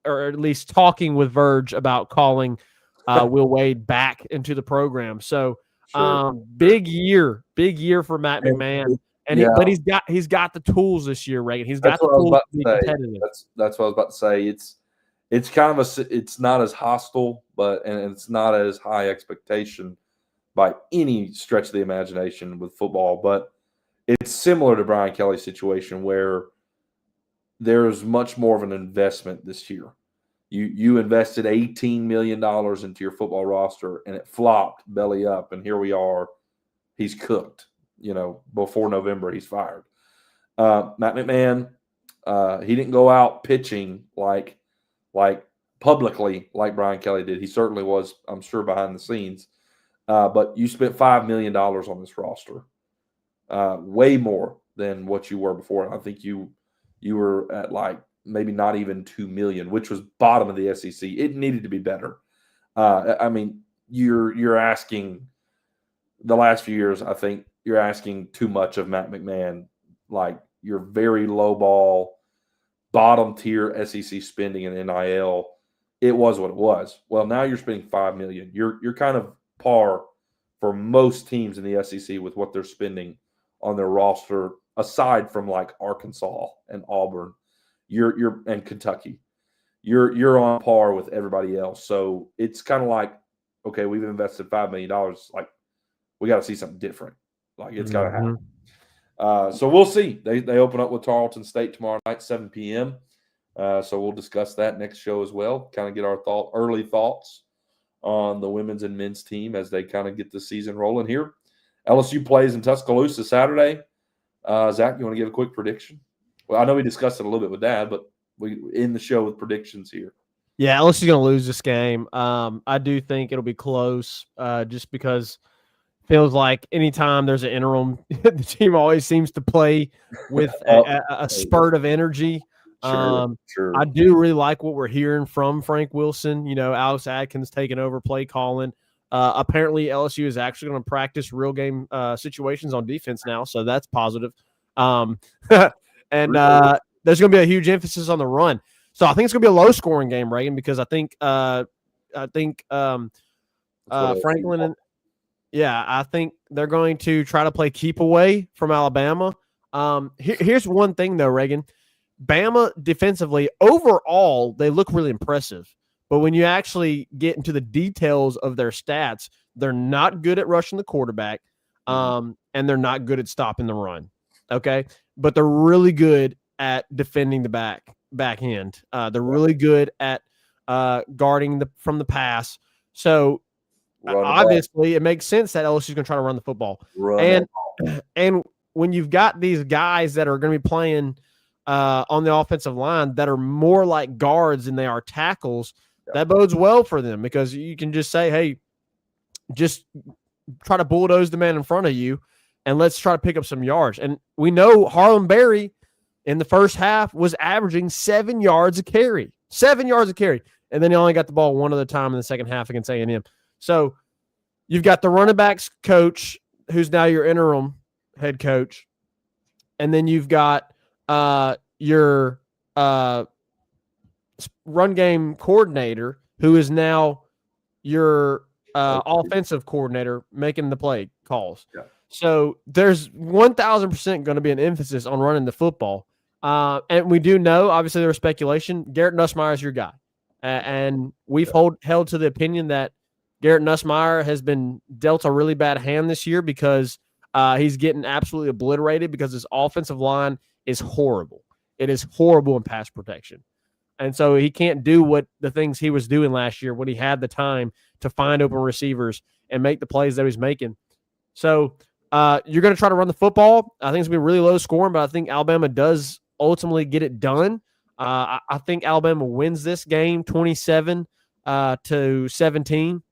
[SPEAKER 3] at least talking with Verge about calling Will Wade back into the program. So big year for Matt McMahon. And but he's got the tools this year, Reagan. He's got the tools to be competitive.
[SPEAKER 2] That's what I was about to say. It's kind of it's not as hostile, and it's not as high expectation by any stretch of the imagination with football, but it's similar to Brian Kelly's situation where there's much more of an investment this year. You invested $18 million into your football roster, and it flopped belly up, and here we are. He's cooked. Before November, he's fired. Matt McMahon, he didn't go out pitching like publicly like Brian Kelly did. He certainly was, I'm sure, behind the scenes. But you spent $5 million on this roster, way more than what you were before. I think you were at maybe not even $2 million, which was bottom of the SEC. It needed to be better. You're asking the last few years. I think you're asking too much of Matt McMahon. You're very low ball, bottom tier SEC spending in NIL. It was what it was. Well, now you're spending $5 million. You're kind of par for most teams in the SEC with what they're spending on their roster, aside from Arkansas and Auburn. You're and Kentucky. You're on par with everybody else. So it's kind of okay, we've invested $5 million. We got to see something different. It's got to happen. So we'll see. They open up with Tarleton State tomorrow night, 7 p.m. So we'll discuss that next show as well. Kind of get our early thoughts on the women's and men's team as they kind of get the season rolling here. LSU plays in Tuscaloosa Saturday. Zach, you want to give a quick prediction? Well, I know we discussed it a little bit with Dad, but we end the show with predictions here.
[SPEAKER 3] Yeah, LSU's going to lose this game. I do think it'll be close, just because it feels like anytime there's an interim, the team always seems to play with a spurt of energy.
[SPEAKER 2] Sure.
[SPEAKER 3] I do really like what we're hearing from Frank Wilson. Alex Adkins taking over play calling. Apparently, LSU is actually going to practice real game situations on defense now, so that's positive. And there's going to be a huge emphasis on the run. So I think it's going to be a low-scoring game, Reagan, because I think Franklin I think they're going to try to play keep away from Alabama. Here's one thing, though, Reagan. Bama defensively, overall, they look really impressive. But when you actually get into the details of their stats, they're not good at rushing the quarterback, and they're not good at stopping the run. Okay? But they're really good at defending the back end. They're really good at guarding from the pass. So obviously, it makes sense that LSU is going to try to run the football. And when you've got these guys that are going to be playing on the offensive line that are more like guards than they are tackles, that bodes well for them, because you can just say, hey, just try to bulldoze the man in front of you, and let's try to pick up some yards. And we know Harlem Berry in the first half was averaging 7 yards a carry. 7 yards a carry. And then he only got the ball one other time in the second half against A&M. So you've got the running backs coach, who's now your interim head coach. And then you've got your run game coordinator, who is now your offensive coordinator, making the play calls.
[SPEAKER 2] Yeah.
[SPEAKER 3] So there's 1,000% going to be an emphasis on running the football. And we do know, obviously, there's speculation. Garrett Nussmeier is your guy. And we've held to the opinion that Garrett Nussmeier has been dealt a really bad hand this year because he's getting absolutely obliterated because his offensive line is horrible. It is horrible in pass protection. And so he can't do what the things he was doing last year when he had the time to find open receivers and make the plays that he's making. So you're going to try to run the football. I think it's going to be really low scoring, but I think Alabama does ultimately get it done. I think Alabama wins this game 27 to 17.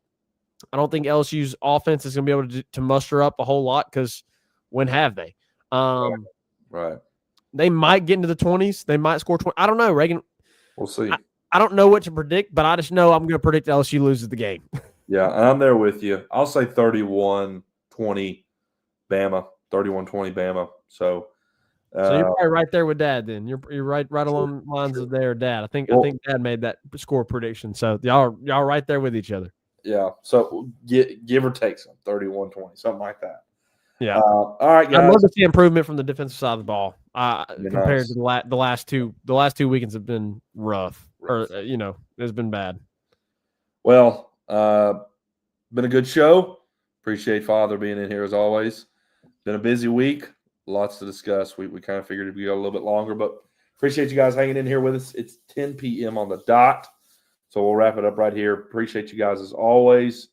[SPEAKER 3] I don't think LSU's offense is going to be able to muster up a whole lot because when have they?
[SPEAKER 2] Right.
[SPEAKER 3] They might get into the 20s. They might score 20. I don't know, Reagan.
[SPEAKER 2] We'll see.
[SPEAKER 3] I don't know what to predict, but I just know I'm going to predict LSU loses the game.
[SPEAKER 2] Yeah, I'm there with you. I'll say 31-20 Bama, 31-20 Bama. So
[SPEAKER 3] you're probably right there with Dad then. You're right along the lines of there, Dad. I think Dad made that score prediction. So y'all right there with each other.
[SPEAKER 2] Yeah. So give or take some 31-20, something like that.
[SPEAKER 3] Yeah.
[SPEAKER 2] All right, guys.
[SPEAKER 3] I'd love to see improvement from the defensive side of the ball. Compared
[SPEAKER 2] nice.
[SPEAKER 3] to the last two weekends have been rough. Or it's been bad.
[SPEAKER 2] Well, been a good show. Appreciate Father being in here as always. Been a busy week. Lots to discuss. We kind of figured it'd go a little bit longer, but appreciate you guys hanging in here with us. It's 10 p.m. on the dot. So we'll wrap it up right here. Appreciate you guys as always.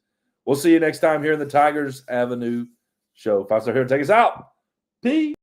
[SPEAKER 2] We'll see you next time here in the Tigers Avenue Show. 5 Star here to take us out. Peace.